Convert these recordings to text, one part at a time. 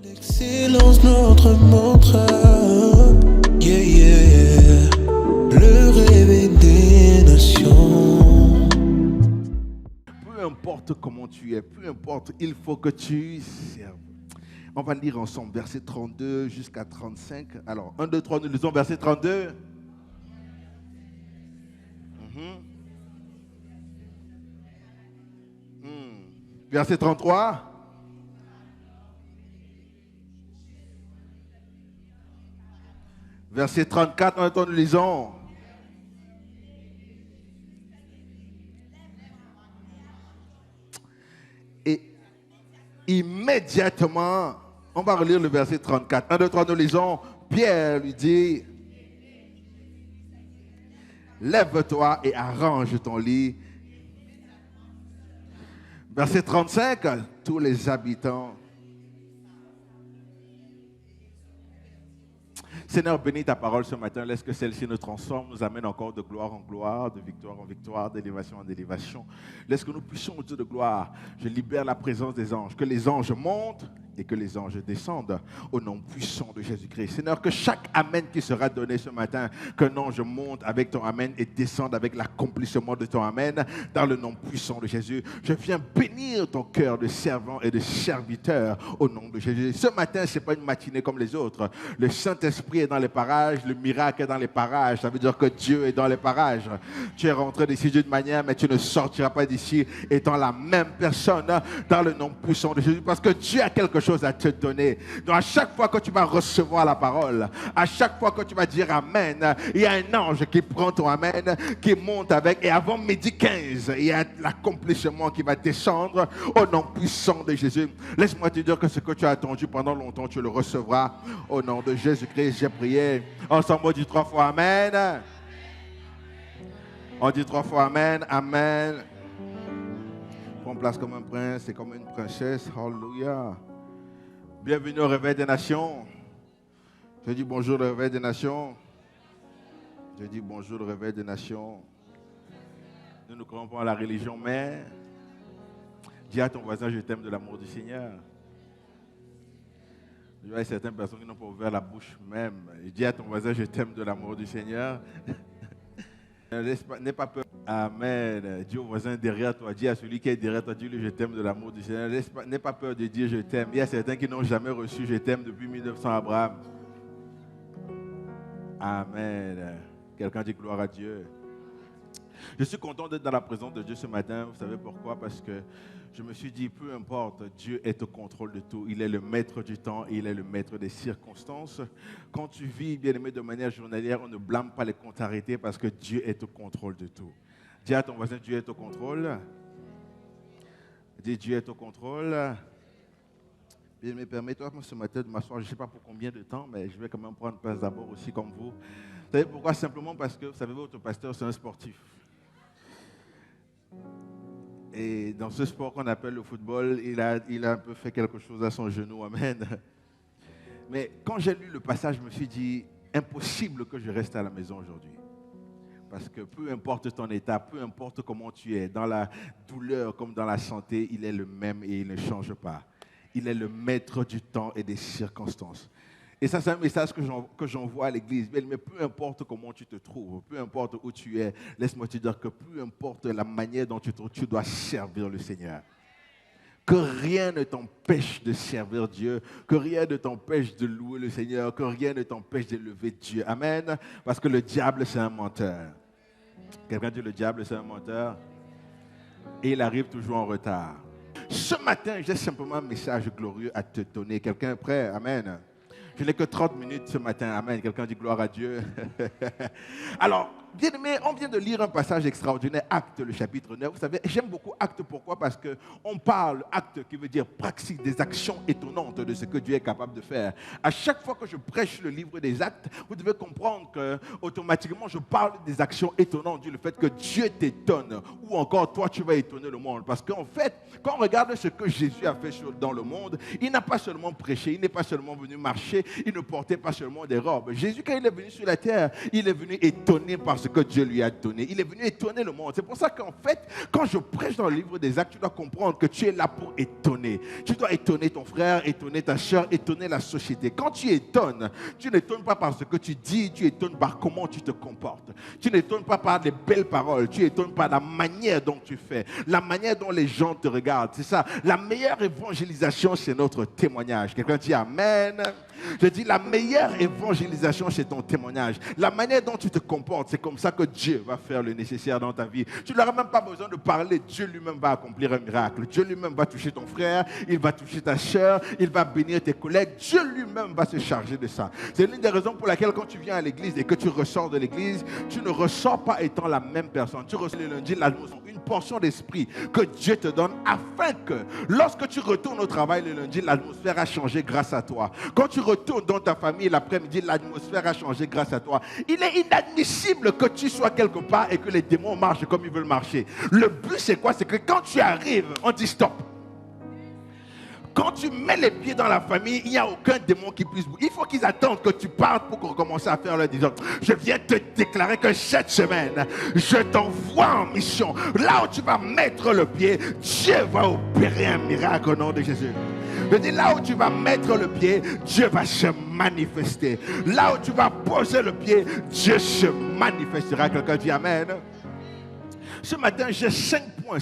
L'excellence notre mantra, yeah, yeah, yeah. Le réveil des nations. Peu importe comment tu es, peu importe, il faut que tu serves. On va lire ensemble verset 32 jusqu'à 35. Alors, 1, 2, 3, nous lisons verset 32. Verset 33. Verset 34, en temps nous lisons. Et immédiatement, on va relire le verset 34. 1, 2, 3, nous lisons. Pierre lui dit, lève-toi et arrange ton lit. Verset 35, tous les habitants. Seigneur, bénis ta parole ce matin. Laisse que celle-ci nous transforme, nous amène encore de gloire en gloire, de victoire en victoire, d'élévation en élévation. Laisse que nous puissions, au Dieu de gloire, je libère la présence des anges. Que les anges montent et que les anges descendent au nom puissant de Jésus-Christ. Seigneur, que chaque amen qui sera donné ce matin, qu'un ange monte avec ton amen et descende avec l'accomplissement de ton amen dans le nom puissant de Jésus. Je viens bénir ton cœur de servant et de serviteur au nom de Jésus. Ce matin, ce n'est pas une matinée comme les autres. Le Saint-Esprit est dans les parages, le miracle est dans les parages. Ça veut dire que Dieu est dans les parages. Tu es rentré d'ici d'une manière, mais tu ne sortiras pas d'ici étant la même personne dans le nom puissant de Jésus. Parce que Dieu a quelque chose à te donner. Donc à chaque fois que tu vas recevoir la parole, à chaque fois que tu vas dire Amen, il y a un ange qui prend ton Amen, qui monte avec, et avant midi 15, il y a l'accomplissement qui va descendre au nom puissant de Jésus. Laisse-moi te dire que ce que tu as attendu pendant longtemps, tu le recevras au nom de Jésus-Christ. J'ai prié. Ensemble, on dit 3 fois Amen. On dit 3 fois Amen. Amen. Prends place comme un prince et comme une princesse. Alléluia. Bienvenue au réveil des nations. Je dis bonjour le réveil des nations. Je dis bonjour le réveil des nations. Nous ne croyons pas à la religion, mais dis à ton voisin, je t'aime de l'amour du Seigneur. Il y a certaines personnes qui n'ont pas ouvert la bouche même. Dis à ton voisin, je t'aime de l'amour du Seigneur. N'aie pas peur. Amen. Dis au voisin derrière toi, dis à celui qui est derrière toi, dis-lui je t'aime de l'amour du Seigneur. N'aie pas peur de dire je t'aime. Il y a certains qui n'ont jamais reçu je t'aime depuis 1900 Abraham. Amen. Quelqu'un dit gloire à Dieu. Je suis content d'être dans la présence de Dieu ce matin. Vous savez pourquoi? Parce que je me suis dit, peu importe, Dieu est au contrôle de tout. Il est le maître du temps et il est le maître des circonstances. Quand tu vis, bien aimé, de manière journalière, on ne blâme pas les contrariétés parce que Dieu est au contrôle de tout. Dis à ton voisin, Dieu est au contrôle. Dis, Dieu est au contrôle. Bien aimé, permets-toi ce matin de m'asseoir. Je ne sais pas pour combien de temps, mais je vais quand même prendre place d'abord aussi comme vous. Vous savez pourquoi? Simplement parce que, vous savez, votre pasteur, c'est un sportif. Et dans ce sport qu'on appelle le football, il a un peu fait quelque chose à son genou. Amen. Mais quand j'ai lu le passage, je me suis dit, impossible que je reste à la maison aujourd'hui. Parce que peu importe ton état, peu importe comment tu es, dans la douleur comme dans la santé, il est le même et il ne change pas. Il est le maître du temps et des circonstances. Et ça, c'est un message que j'envoie à l'église. Mais peu importe comment tu te trouves, peu importe où tu es, laisse-moi te dire que peu importe la manière dont tu te trouves, tu dois servir le Seigneur. Que rien ne t'empêche de servir Dieu, que rien ne t'empêche de louer le Seigneur, que rien ne t'empêche d'élever Dieu. Amen. Parce que le diable, c'est un menteur. Quelqu'un dit le diable, c'est un menteur. Et il arrive toujours en retard. Ce matin, j'ai simplement un message glorieux à te donner. Quelqu'un est prêt? Amen. Je n'ai que 30 minutes ce matin. Amen. Quelqu'un dit gloire à Dieu. Alors, bien aimé, on vient de lire un passage extraordinaire, Actes, le chapitre 9. Vous savez, j'aime beaucoup Actes. Pourquoi? Parce qu'on parle, Actes qui veut dire pratique, des actions étonnantes de ce que Dieu est capable de faire. À chaque fois que je prêche le livre des Actes, vous devez comprendre que automatiquement, je parle des actions étonnantes, le fait que Dieu t'étonne, ou encore toi, tu vas étonner le monde. Parce qu'en fait, quand on regarde ce que Jésus a fait dans le monde, il n'a pas seulement prêché, il n'est pas seulement venu marcher, il ne portait pas seulement des robes. Jésus, quand il est venu sur la terre, il est venu étonner par ce que Dieu lui a donné. Il est venu étonner le monde. C'est pour ça qu'en fait, quand je prêche dans le livre des Actes, tu dois comprendre que tu es là pour étonner. Tu dois étonner ton frère, étonner ta soeur, étonner la société. Quand tu étonnes, tu n'étonnes pas par ce que tu dis, tu étonnes par comment tu te comportes. Tu n'étonnes pas par des belles paroles, tu étonnes par la manière dont tu fais, la manière dont les gens te regardent. C'est ça. La meilleure évangélisation, c'est notre témoignage. Quelqu'un dit Amen. Je dis, la meilleure évangélisation, c'est ton témoignage. La manière dont tu te comportes, c'est comme ça que Dieu va faire le nécessaire dans ta vie. Tu n'auras même pas besoin de parler. Dieu lui-même va accomplir un miracle. Dieu lui-même va toucher ton frère, il va toucher ta soeur, il va bénir tes collègues. Dieu lui-même va se charger de ça. C'est l'une des raisons pour laquelle quand tu viens à l'église et que tu ressors de l'église, tu ne ressors pas étant la même personne. Tu reçois le lundi, une portion d'esprit que Dieu te donne afin que lorsque tu retournes au travail le lundi, l'atmosphère a changé grâce à toi. Quand tu retournes dans ta famille l'après-midi, l'atmosphère a changé grâce à toi. Il est inadmissible que tu sois quelque part et que les démons marchent comme ils veulent marcher. Le but c'est quoi? C'est que quand tu arrives, on dit stop. Quand tu mets les pieds dans la famille, il n'y a aucun démon qui puisse bouger. Il faut qu'ils attendent que tu partes pour qu'on commence à faire leur disant, je viens te déclarer que cette semaine, je t'envoie en mission. Là où tu vas mettre le pied, Dieu va opérer un miracle au nom de Jésus. Je dis, là où tu vas mettre le pied, Dieu va se manifester. Là où tu vas poser le pied, Dieu se manifestera. Quelqu'un dit Amen. Ce matin, j'ai 5 points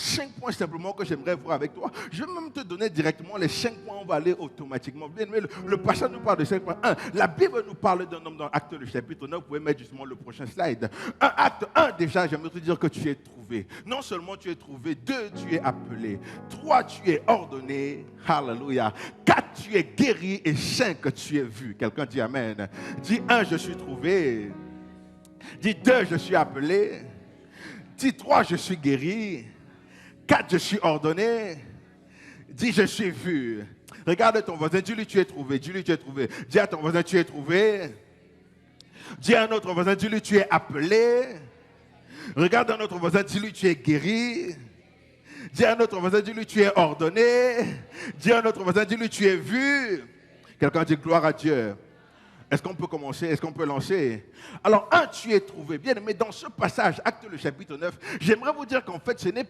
simplement que j'aimerais voir avec toi. Je vais même te donner directement les 5 points, on va aller automatiquement. Bien, mais le passage nous parle de 5 points. 1, la Bible nous parle d'un homme dans Acte le chapitre 9. Vous pouvez mettre justement le prochain slide. Acte 1, déjà, j'aimerais te dire que tu es trouvé. Non seulement tu es trouvé, 2, tu es appelé. 3, tu es ordonné. Alléluia. 4, tu es guéri. Et 5, tu es vu. Quelqu'un dit Amen. Dis 1, je suis trouvé. Dis 2, je suis appelé. Dis 3, je suis guéri. 4, je suis ordonné. Dis, je suis vu. Regarde ton voisin, dis-lui, tu es trouvé. Dis-lui, tu es trouvé. Dis à ton voisin, tu es trouvé. Dis à un autre voisin, dis-lui, tu es appelé. Regarde un autre voisin, dis-lui, tu es guéri. Dis à un autre voisin, dis-lui, tu es ordonné. Dis à un autre voisin, dis-lui, tu es vu. Quelqu'un dit, gloire à Dieu. Est-ce qu'on peut commencer? Est-ce qu'on peut lancer? Alors, tu es trouvé. Bien, mais dans ce passage, Acte le chapitre 9, j'aimerais vous dire qu'en fait, ce n'est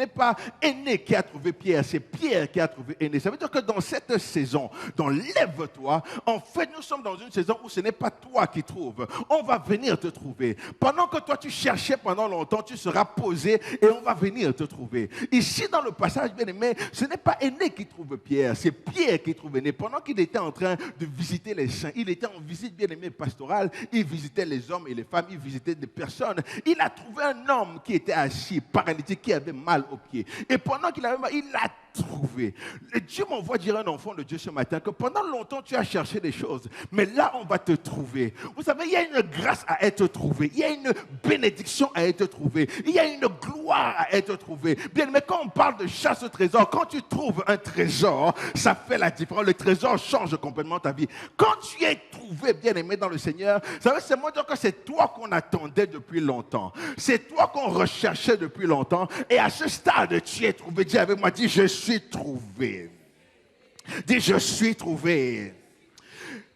pas Aîné qui a trouvé Pierre, c'est Pierre qui a trouvé Aîné. Ça veut dire que dans cette saison, dans Lève-toi, en fait, nous sommes dans une saison où ce n'est pas toi qui trouves. On va venir te trouver. Pendant que toi, tu cherchais pendant longtemps, tu seras posé et on va venir te trouver. Ici, dans le passage, bien aimé, ce n'est pas Aîné qui trouve Pierre, c'est Pierre qui trouve Aîné. Pendant qu'il était en train de visiter les saints, il était en visite, bien aimé, pastorale, il visitait les hommes et les femmes, il visitait des personnes. Il a trouvé un homme qui était assis, paralytique, qui avait mal aux pieds. Et pendant qu'il avait mal, il l'a trouvé. Et Dieu m'envoie dire à un enfant de Dieu ce matin que pendant longtemps tu as cherché des choses, mais là on va te trouver. Vous savez, il y a une grâce à être trouvé, il y a une bénédiction à être trouvée, il y a une gloire à être trouvée. Bien, mais quand on parle de chasse au trésor, quand tu trouves un trésor, ça fait la différence. Le trésor change complètement ta vie. Quand tu es trouvé, bien aimé dans le Seigneur, ça veut seulement dire que c'est toi qu'on attendait depuis longtemps, c'est toi qu'on recherchait depuis longtemps, et à ce stade tu es trouvé. Dis avec moi, dis je suis trouvé. Dis je suis trouvé.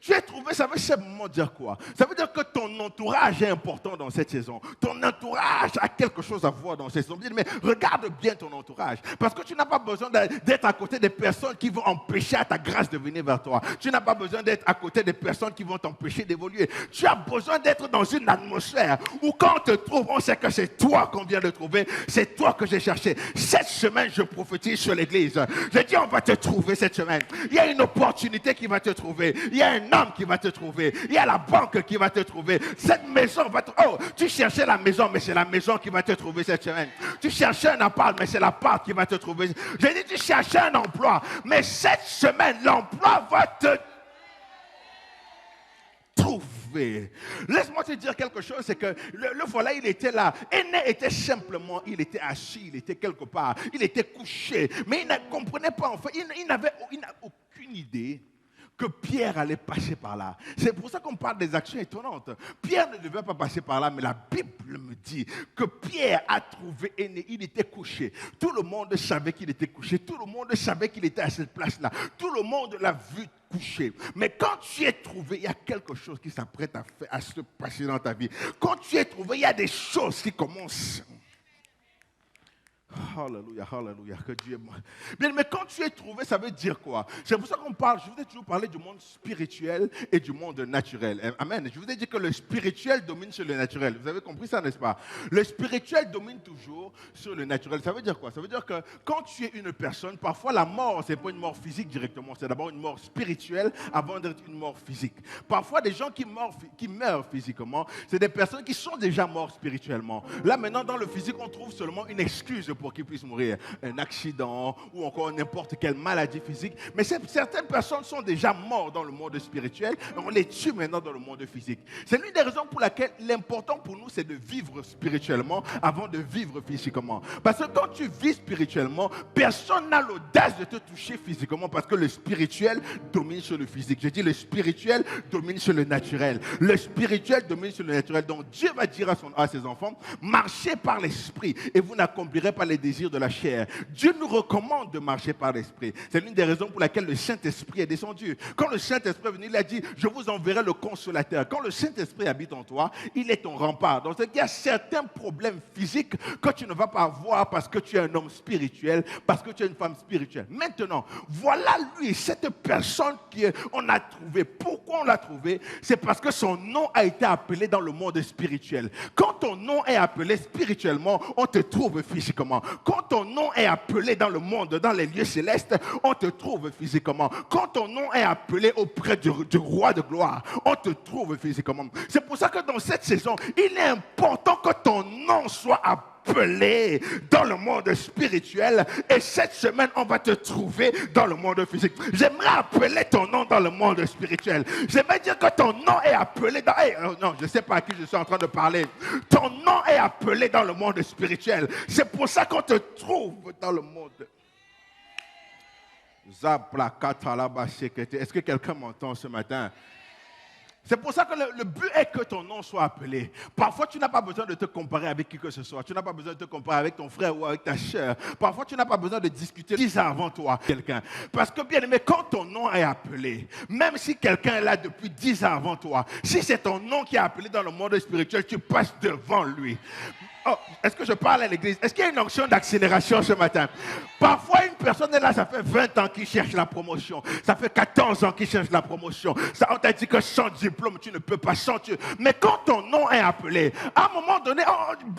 Tu es trouvé, ça veut simplement dire quoi? Ça veut dire que ton entourage est important dans cette saison. Ton entourage a quelque chose à voir dans cette saison. Mais regarde bien ton entourage. Parce que tu n'as pas besoin d'être à côté des personnes qui vont empêcher à ta grâce de venir vers toi. Tu n'as pas besoin d'être à côté des personnes qui vont t'empêcher d'évoluer. Tu as besoin d'être dans une atmosphère où quand on te trouve, on sait que c'est toi qu'on vient de trouver. C'est toi que j'ai cherché. Cette semaine, je prophétise sur l'église. Je dis, on va te trouver cette semaine. Il y a une opportunité qui va te trouver. Il y a un homme qui va te trouver. Il y a la banque qui va te trouver. Cette maison va te... Oh, tu cherchais la maison, mais c'est la maison qui va te trouver cette semaine. Tu cherchais un appart, mais c'est l'appart qui va te trouver. J'ai dit, tu cherchais un emploi, mais cette semaine, l'emploi va te trouver. Laisse-moi te dire quelque chose, c'est que le voilà, il était là. Aîné était simplement, il était assis, il était quelque part, il était couché, mais il ne comprenait pas, en fait, il n'a aucune idée que Pierre allait passer par là. C'est pour ça qu'on parle des actions étonnantes. Pierre ne devait pas passer par là, mais la Bible me dit que Pierre a trouvé Énée. Il était couché. Tout le monde savait qu'il était couché. Tout le monde savait qu'il était à cette place-là. Tout le monde l'a vu couché. Mais quand tu es trouvé, il y a quelque chose qui s'apprête à se passer dans ta vie. Quand tu es trouvé, il y a des choses qui commencent. Alléluia, alléluia, que Dieu est bon. Bien, mais quand tu es trouvé, ça veut dire quoi? C'est pour ça qu'on parle, je vous ai toujours parlé du monde spirituel et du monde naturel. Amen. Je vous ai dit que le spirituel domine sur le naturel. Vous avez compris ça, n'est-ce pas? Le spirituel domine toujours sur le naturel. Ça veut dire quoi? Ça veut dire que quand tu es une personne, parfois la mort, ce n'est pas une mort physique directement, c'est d'abord une mort spirituelle avant d'être une mort physique. Parfois, des gens qui meurent physiquement, c'est des personnes qui sont déjà mortes spirituellement. Là, maintenant, dans le physique, on trouve seulement une excuse pour qu'ils puissent mourir, un accident ou encore n'importe quelle maladie physique. Mais certaines personnes sont déjà mortes dans le monde spirituel et on les tue maintenant dans le monde physique. C'est l'une des raisons pour laquelle l'important pour nous, c'est de vivre spirituellement avant de vivre physiquement. Parce que quand tu vis spirituellement, personne n'a l'audace de te toucher physiquement parce que le spirituel domine sur le physique. Je dis le spirituel domine sur le naturel. Le spirituel domine sur le naturel. Donc Dieu va dire à ses enfants, marchez par l'esprit et vous n'accomplirez pas les désirs de la chair. Dieu nous recommande de marcher par l'esprit. C'est l'une des raisons pour laquelle le Saint-Esprit est descendu. Quand le Saint-Esprit est venu, il a dit, je vous enverrai le consolateur. Quand le Saint-Esprit habite en toi, il est ton rempart. Donc il y a certains problèmes physiques que tu ne vas pas avoir parce que tu es un homme spirituel, parce que tu es une femme spirituelle. Maintenant, voilà lui, cette personne qu'on a trouvée. Pourquoi on l'a trouvé? C'est parce que son nom a été appelé dans le monde spirituel. Quand ton nom est appelé spirituellement, on te trouve physiquement. Quand ton nom est appelé dans le monde, dans les lieux célestes, on te trouve physiquement. Quand ton nom est appelé auprès du roi de gloire, on te trouve physiquement. C'est pour ça que dans cette saison, il est important que ton nom soit appelé dans le monde spirituel et cette semaine on va te trouver dans le monde physique. J'aimerais appeler ton nom dans le monde spirituel. J'aimerais dire que ton nom est appelé dans... non, je ne sais pas à qui je suis en train de parler. Ton nom est appelé dans le monde spirituel. C'est pour ça qu'on te trouve dans le monde. Est-ce que quelqu'un m'entend ce matin? C'est pour ça que le but est que ton nom soit appelé. Parfois, tu n'as pas besoin de te comparer avec qui que ce soit. Tu n'as pas besoin de te comparer avec ton frère ou avec ta soeur. Parfois, tu n'as pas besoin de discuter 10 ans avant toi, quelqu'un. Parce que, bien aimé, quand ton nom est appelé, même si quelqu'un est là depuis 10 ans avant toi, si c'est ton nom qui est appelé dans le monde spirituel, tu passes devant lui. Oh, est-ce que je parle à l'église? Est-ce qu'il y a une onction d'accélération ce matin? Parfois, une personne est là, ça fait 20 ans qu'il cherche la promotion. Ça fait 14 ans qu'il cherche la promotion. Ça, on t'a dit que sans diplôme, tu ne peux pas changer. Mais quand ton nom est appelé, à un moment donné,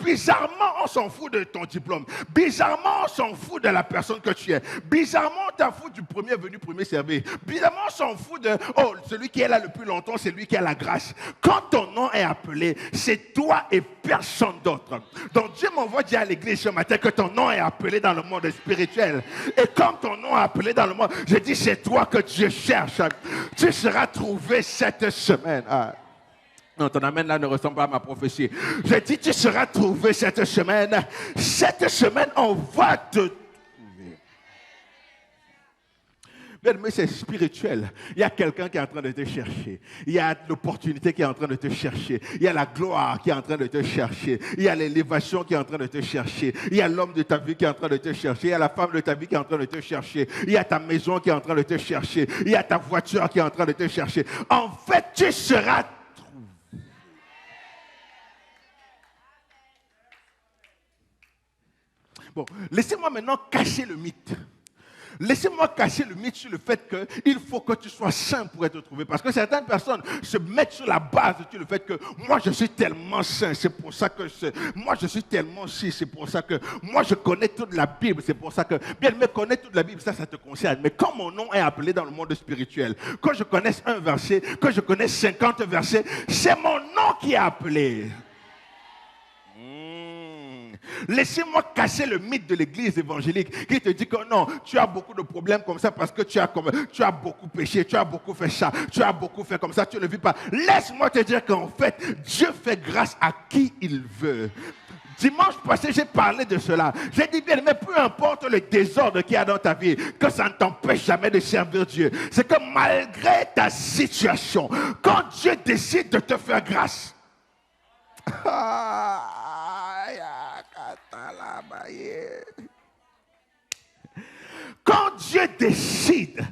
bizarrement, on s'en fout de ton diplôme. Bizarrement, on s'en fout de la personne que tu es. Bizarrement, on t'en fout du premier venu, premier servi. Bizarrement, on s'en fout de, celui qui est là le plus longtemps, c'est lui qui a la grâce. Quand ton nom est appelé, c'est toi et personne d'autre. Donc Dieu m'envoie dire à l'église ce matin que ton nom est appelé dans le monde spirituel. Et comme ton nom est appelé dans le monde, je dis c'est toi que Dieu cherche. Tu seras trouvé cette semaine. Non, ton amen là ne ressemble pas à ma prophétie. Je dis tu seras trouvé cette semaine. Cette semaine, on va te trouver. Mais c'est spirituel. Il y a quelqu'un qui est en train de te chercher. Il y a l'opportunité qui est en train de te chercher. Il y a la gloire qui est en train de te chercher. Il y a l'élévation qui est en train de te chercher. Il y a l'homme de ta vie qui est en train de te chercher. Il y a la femme de ta vie qui est en train de te chercher. Il y a ta maison qui est en train de te chercher. Il y a ta voiture qui est en train de te chercher. En fait, tu seras trouvé. Bon, laissez-moi maintenant cacher le mythe. Laissez-moi cacher le mythe sur le fait qu'il faut que tu sois saint pour être trouvé. Parce que certaines personnes se mettent sur la base sur le fait que moi je suis tellement saint, c'est pour ça que moi je suis tellement si, c'est pour ça que moi je connais toute la Bible, c'est pour ça que bien me connaître toute la Bible, ça te concerne. Mais quand mon nom est appelé dans le monde spirituel, que je connaisse un verset, que je connaisse 50 versets, c'est mon nom qui est appelé. Laissez-moi casser le mythe de l'église évangélique qui te dit que non, tu as beaucoup de problèmes comme ça parce que tu as beaucoup péché, tu as beaucoup fait ça, tu as beaucoup fait comme ça, tu ne vis pas. Laisse-moi te dire qu'en fait, Dieu fait grâce à qui il veut. Dimanche passé, j'ai parlé de cela. J'ai dit, bien, mais peu importe le désordre qu'il y a dans ta vie, que ça ne t'empêche jamais de servir Dieu. C'est que malgré ta situation, quand Dieu décide de te faire grâce, quand Dieu décide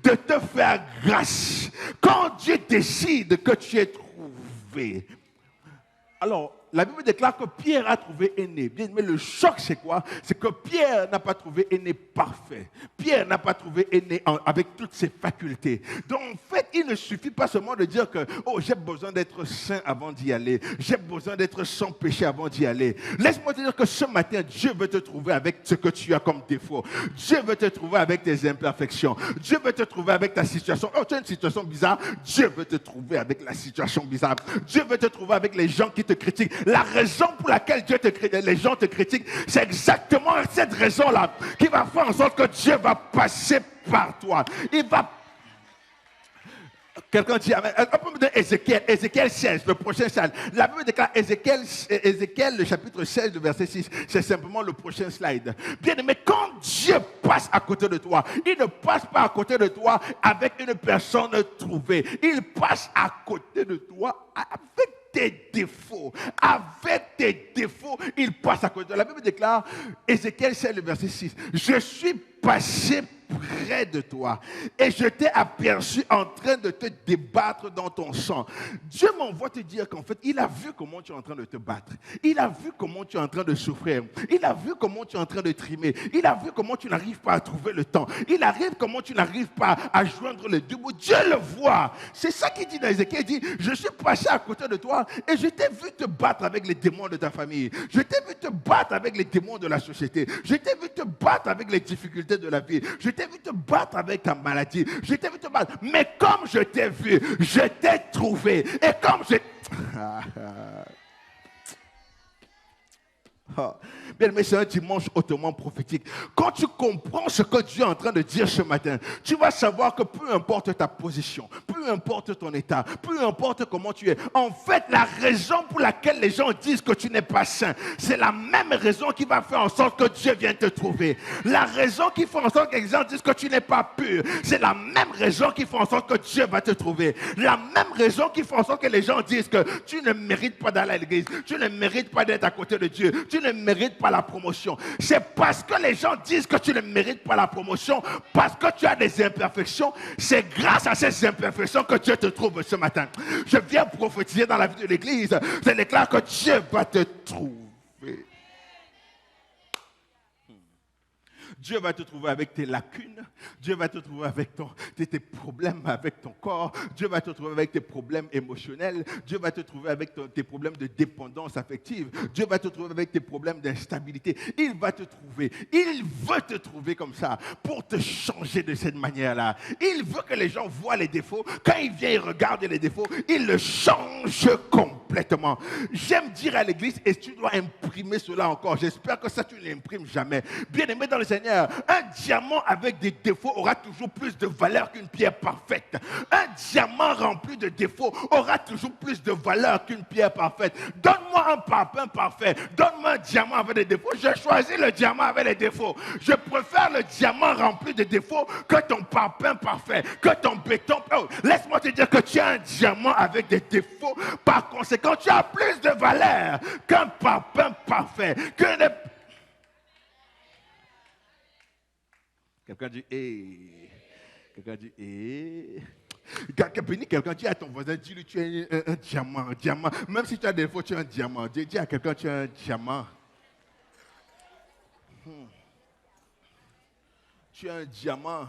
de te faire grâce, quand Dieu décide que tu es trouvé, alors, la Bible déclare que Pierre a trouvé Aîné. Bien, mais le choc, c'est quoi? C'est que Pierre n'a pas trouvé Aîné parfait. Pierre n'a pas trouvé Aîné avec toutes ses facultés. Donc, en fait, il ne suffit pas seulement de dire que, oh, j'ai besoin d'être saint avant d'y aller. J'ai besoin d'être sans péché avant d'y aller. Laisse-moi te dire que ce matin, Dieu veut te trouver avec ce que tu as comme défaut. Dieu veut te trouver avec tes imperfections. Dieu veut te trouver avec ta situation. Oh, tu as une situation bizarre. Dieu veut te trouver avec la situation bizarre. Dieu veut te trouver avec les gens qui te critiquent. La raison pour laquelle les gens te critiquent, c'est exactement cette raison-là qui va faire en sorte que Dieu va passer par toi. Il va... Quelqu'un dit, on peut me donner Ézéchiel 16, le prochain slide. La Bible déclare Ézéchiel, le chapitre 16, le verset 6. C'est simplement le prochain slide. Bien aimé, quand Dieu passe à côté de toi, il ne passe pas à côté de toi avec une personne trouvée. Il passe à côté de toi avec tes défauts. Avec tes défauts, il passe à côté. La Bible déclare, Ézéchiel 16, le verset 6. Je suis passé près de toi et je t'ai aperçu en train de te débattre dans ton sang. Dieu m'envoie te dire qu'en fait, il a vu comment tu es en train de te battre. Il a vu comment tu es en train de souffrir. Il a vu comment tu es en train de trimer. Il a vu comment tu n'arrives pas à trouver le temps. Il arrive comment tu n'arrives pas à joindre les deux bouts. Dieu le voit. C'est ça qu'il dit dans Ézéchiel. Il dit, je suis passé à côté de toi et je t'ai vu te battre avec les démons de ta famille. Je t'ai vu te battre avec les démons de la société. Je t'ai vu te battre avec les difficultés de la vie. Je t'ai vu te battre avec ta maladie. Je t'ai vu te battre. Mais comme je t'ai vu, je t'ai trouvé. Et comme je... Bien aimé, c'est un dimanche hautement prophétique. Quand tu comprends ce que Dieu est en train de dire ce matin, tu vas savoir que peu importe ta position, peu importe ton état, peu importe comment tu es, en fait, la raison pour laquelle les gens disent que tu n'es pas saint, c'est la même raison qui va faire en sorte que Dieu vienne te trouver. La raison qui fait en sorte que les gens disent que tu n'es pas pur, c'est la même raison qui fait en sorte que Dieu va te trouver. La même raison qui fait en sorte que les gens disent que tu ne mérites pas d'aller à l'église, tu ne mérites pas d'être à côté de Dieu, tu ne mérites pas la promotion. C'est parce que les gens disent que tu ne mérites pas la promotion, parce que tu as des imperfections. C'est grâce à ces imperfections que Dieu te trouve ce matin. Je viens prophétiser dans la vie de l'église. Je déclare que Dieu va te trouver. Dieu va te trouver avec tes lacunes. Dieu va te trouver avec tes problèmes avec ton corps. Dieu va te trouver avec tes problèmes émotionnels. Dieu va te trouver avec tes problèmes de dépendance affective. Dieu va te trouver avec tes problèmes d'instabilité. Il va te trouver. Il veut te trouver comme ça pour te changer de cette manière-là. Il veut que les gens voient les défauts. Quand il vient, il regarde les défauts. Il le change complètement. J'aime dire à l'église, et tu dois imprimer cela encore. J'espère que ça, tu ne l'imprimes jamais. Bien aimé dans le Seigneur, un diamant avec des défauts aura toujours plus de valeur qu'une pierre parfaite. Un diamant rempli de défauts aura toujours plus de valeur qu'une pierre parfaite. Donne-moi un parpaing parfait. Donne-moi un diamant avec des défauts. Je choisis le diamant avec les défauts. Je préfère le diamant rempli de défauts que ton parpaing parfait, que ton béton. Oh, laisse-moi te dire que tu as un diamant avec des défauts. Par conséquent, tu as plus de valeur qu'un parpaing parfait. Quelqu'un dit, hé. Quelqu'un dit, hé. Quelqu'un dit à ton voisin, dis-lui, tu es un diamant. Même si tu as des défauts, tu es un diamant. Dis à quelqu'un, tu es un diamant. Tu es un diamant.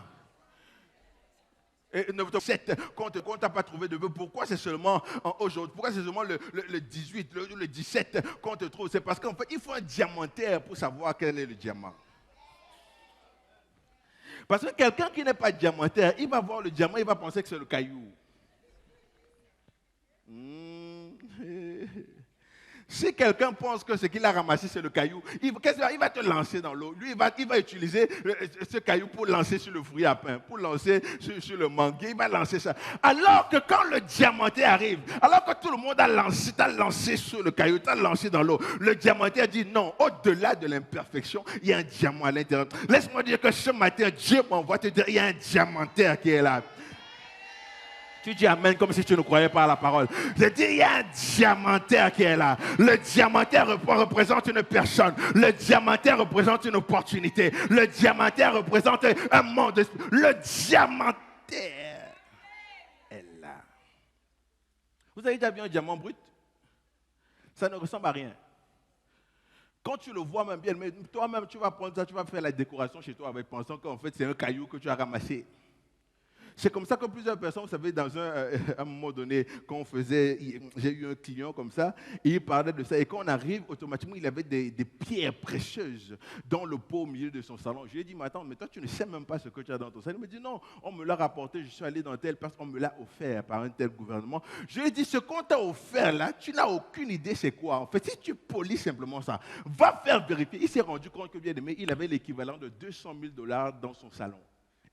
Et quand tu n'as pas trouvé de vœux, pourquoi c'est seulement aujourd'hui? Pourquoi c'est seulement le 18, le 17 qu'on te trouve? C'est parce qu'en fait, il faut un diamantaire pour savoir quel est le diamant. Parce que quelqu'un qui n'est pas diamantaire, il va voir le diamant, il va penser que c'est le caillou. Si quelqu'un pense que ce qu'il a ramassé, c'est le caillou, il va te lancer dans l'eau. Lui, il va utiliser ce caillou pour lancer sur le fruit à pain, pour lancer sur le manguier. Il va lancer ça. Alors que quand le diamanté arrive, alors que tout le monde t'a lancé sur le caillou, t'a lancé dans l'eau, le diamanté a dit non, au-delà de l'imperfection, il y a un diamant à l'intérieur. Laisse-moi dire que ce matin, Dieu m'envoie te dire, il y a un diamantaire qui est là. Tu dis amen comme si tu ne croyais pas à la parole. Je dis, il y a un diamantaire qui est là. Le diamantaire représente une personne. Le diamantaire représente une opportunité. Le diamantaire représente un monde. Le diamantaire est là. Vous avez déjà vu un diamant brut? Ça ne ressemble à rien. Quand tu le vois même bien, mais toi-même tu vas prendre ça, tu vas faire la décoration chez toi avec pensant qu'en fait c'est un caillou que tu as ramassé. C'est comme ça que plusieurs personnes, vous savez, dans un moment donné, quand on faisait, j'ai eu un client comme ça, et il parlait de ça, et quand on arrive, automatiquement, il avait des pierres précieuses dans le pot au milieu de son salon. Je lui ai dit, mais attends, mais toi, tu ne sais même pas ce que tu as dans ton salon. Il me dit, non, on me l'a rapporté, je suis allé dans tel parce qu'on me l'a offert par un tel gouvernement. Je lui ai dit, ce qu'on t'a offert là, tu n'as aucune idée c'est quoi. En fait, si tu polis simplement ça, va faire vérifier. Il s'est rendu compte que, bien aimé, il avait l'équivalent de $200 000 dans son salon.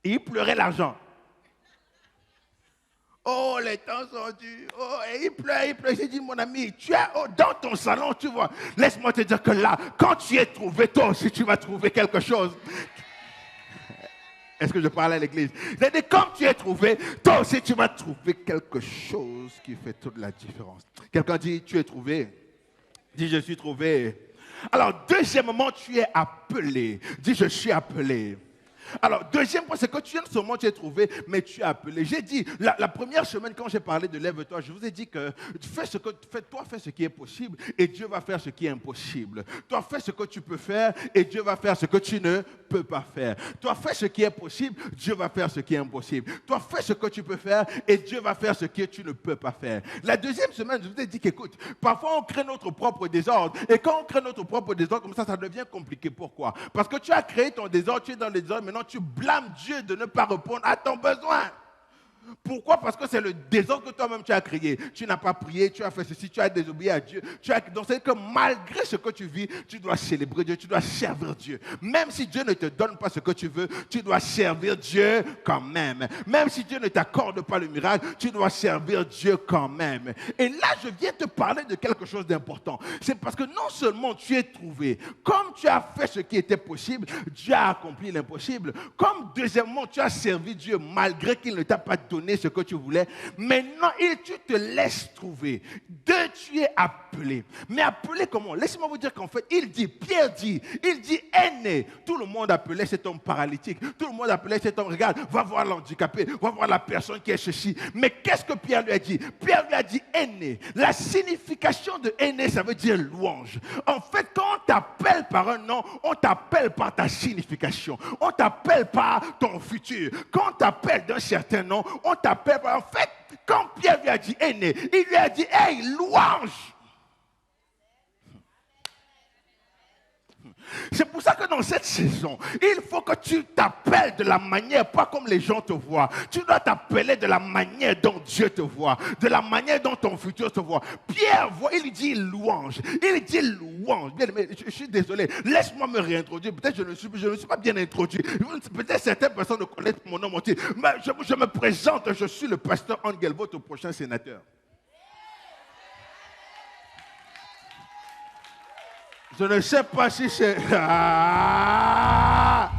Et il pleurait l'argent. Oh, les temps sont durs. Oh, et il pleure. J'ai dit, mon ami, tu as dans ton salon, tu vois. Laisse-moi te dire que là, quand tu es trouvé, toi aussi, tu vas trouver quelque chose. Est-ce que je parle à l'église? J'ai dit, quand tu es trouvé, toi aussi, tu vas trouver quelque chose qui fait toute la différence. Quelqu'un dit, tu es trouvé. Dis, je suis trouvé. Alors, deuxièmement, tu es appelé. Dis, je suis appelé. Alors, deuxième point, c'est que tu es seulement tu es trouvé, mais tu es appelé. J'ai dit, la première semaine, quand j'ai parlé de lève-toi, je vous ai dit que fais ce qui est possible et Dieu va faire ce qui est impossible. Toi, fais ce que tu peux faire et Dieu va faire ce que tu ne peux pas faire. Toi, fais ce qui est possible, Dieu va faire ce qui est impossible. Toi, fais ce que tu peux faire et Dieu va faire ce que tu ne peux pas faire. La deuxième semaine, je vous ai dit qu'écoute, parfois on crée notre propre désordre et quand on crée notre propre désordre, comme ça devient compliqué. Pourquoi? Parce que tu as créé ton désordre, tu es dans le désordre, maintenant tu blâmes Dieu de ne pas répondre à ton besoin. Pourquoi? Parce que c'est le désordre que toi-même tu as créé. Tu n'as pas prié, tu as fait ceci, tu as désobéi à Dieu. Donc c'est que malgré ce que tu vis, tu dois célébrer Dieu, tu dois servir Dieu. Même si Dieu ne te donne pas ce que tu veux, tu dois servir Dieu quand même. Même si Dieu ne t'accorde pas le miracle, tu dois servir Dieu quand même. Et là, je viens te parler de quelque chose d'important. C'est parce que non seulement tu es trouvé, comme tu as fait ce qui était possible, Dieu a accompli l'impossible. Comme deuxièmement, tu as servi Dieu malgré qu'il ne t'a pas donné ce que tu voulais. Maintenant, tu te laisses trouver. Deux, tu es appelé. Mais appelé comment? Laissez-moi vous dire qu'en fait, Pierre dit, aîné. Tout le monde appelait cet homme paralytique. Tout le monde appelait cet homme, regarde, va voir l'handicapé, va voir la personne qui est ceci. Mais qu'est-ce que Pierre lui a dit? Pierre lui a dit aîné. La signification de aîné, ça veut dire louange. En fait, quand on t'appelle par un nom, on t'appelle par ta signification. On t'appelle par ton futur. Quand on t'appelle d'un certain nom, on t'appelle. En fait, quand Pierre lui a dit aîné, il lui a dit hey, louange. C'est pour ça que dans cette saison, il faut que tu t'appelles de la manière, pas comme les gens te voient. Tu dois t'appeler de la manière dont Dieu te voit, de la manière dont ton futur te voit. Pierre voit, il dit louange. Il dit louange. Bien, mais je suis désolé, laisse-moi me réintroduire. Peut-être que je ne suis pas bien introduit. Peut-être certaines personnes ne connaissent mon nom entier. Mais je me présente, je suis le pasteur Angel, votre prochain sénateur. Je ne sais pas si c'est... Ah!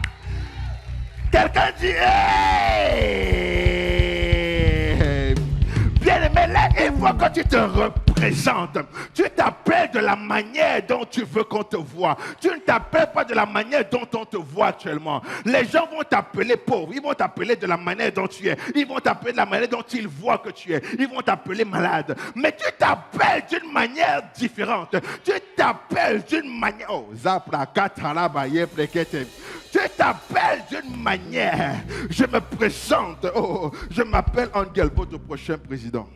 Quelqu'un dit... Hey! Bien aimé, là, il faut que tu te représentes. Tu t'appelles de la manière dont tu veux qu'on te voie. Tu ne t'appelles pas de la manière dont on te voit actuellement. Les gens vont t'appeler pauvre. Ils vont t'appeler de la manière dont tu es. Ils vont t'appeler de la manière dont ils voient que tu es. Ils vont t'appeler malade. Mais tu t'appelles d'une manière différente. Tu t'appelles d'une manière... Oh, tu t'appelles d'une manière. Je me présente. Oh, je m'appelle Angel, votre prochain président.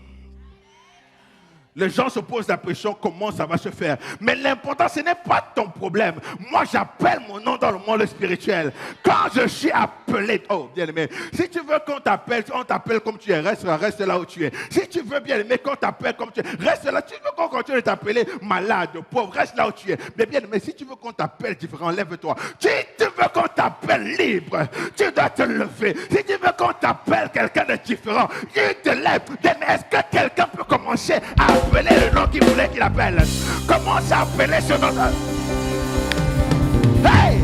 Les gens se posent la question comment ça va se faire. Mais l'important, ce n'est pas ton problème. Moi, j'appelle mon nom dans le monde spirituel. Quand je suis appelé, oh, bien-aimé, si tu veux qu'on t'appelle, on t'appelle comme tu es, reste là où tu es. Si tu veux, bien-aimé, qu'on t'appelle comme tu es, reste là. Tu veux qu'on continue de t'appeler malade, pauvre, reste là où tu es. Mais bien-aimé, si tu veux qu'on t'appelle différent, lève-toi. Si tu veux qu'on t'appelle libre, tu dois te lever. Si tu veux qu'on t'appelle quelqu'un de différent, tu te lèves. Mais est-ce que quelqu'un peut commencer à appeler le nom qu'il voulait qu'il appelle? Commence à appeler ce nom. Hey!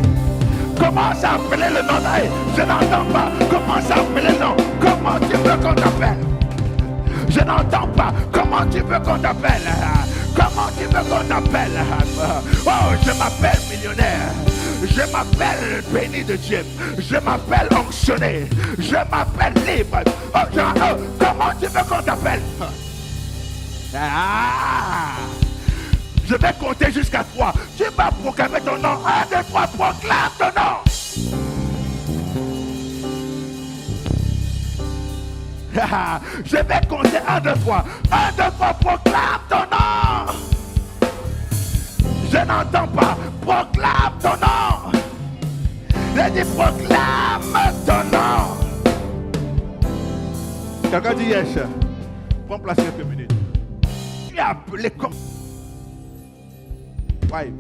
Commence à appeler le nom. Hey! Je n'entends pas. Commence à appeler le nom. Comment tu veux qu'on t'appelle? Je n'entends pas. Comment tu veux qu'on t'appelle? Comment tu veux qu'on t'appelle? Oh, je m'appelle millionnaire. Je m'appelle béni de Dieu. Je m'appelle onctionné. Je m'appelle libre. Oh, comment tu veux qu'on t'appelle? Je vais compter jusqu'à 3. Tu vas proclamer ton nom. 1, 2, 3, proclame ton nom. Je vais compter 1, 2, 3. 1, 2, 3, proclame ton nom. Je n'entends pas. Proclame ton nom. Je dis proclame ton nom. Quelqu'un dit yes. Prends place quelques minutes. Tu es appelé comme... Why?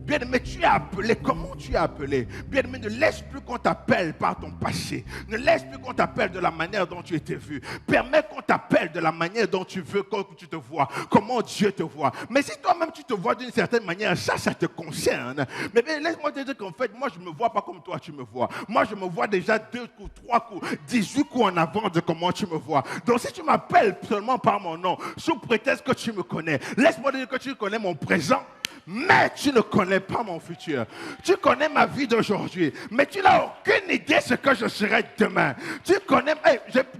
Bien-aimé, tu es appelé. Comment tu es appelé? Bien-aimé, ne laisse plus qu'on t'appelle par ton passé. Ne laisse plus qu'on t'appelle de la manière dont tu étais vu. Permets qu'on t'appelle de la manière dont tu veux que tu te vois. Comment Dieu te voit. Mais si toi-même tu te vois d'une certaine manière, ça te concerne. Mais bien, laisse-moi te dire qu'en fait, moi je ne me vois pas comme toi tu me vois. Moi je me vois déjà 2 coups, 3 coups, 18 coups en avant de comment tu me vois. Donc si tu m'appelles seulement par mon nom, sous prétexte que tu me connais, laisse-moi te dire que tu connais mon présent. Mais tu ne connais pas mon futur. Tu connais ma vie d'aujourd'hui. Mais tu n'as aucune idée de ce que je serai demain. Tu connais...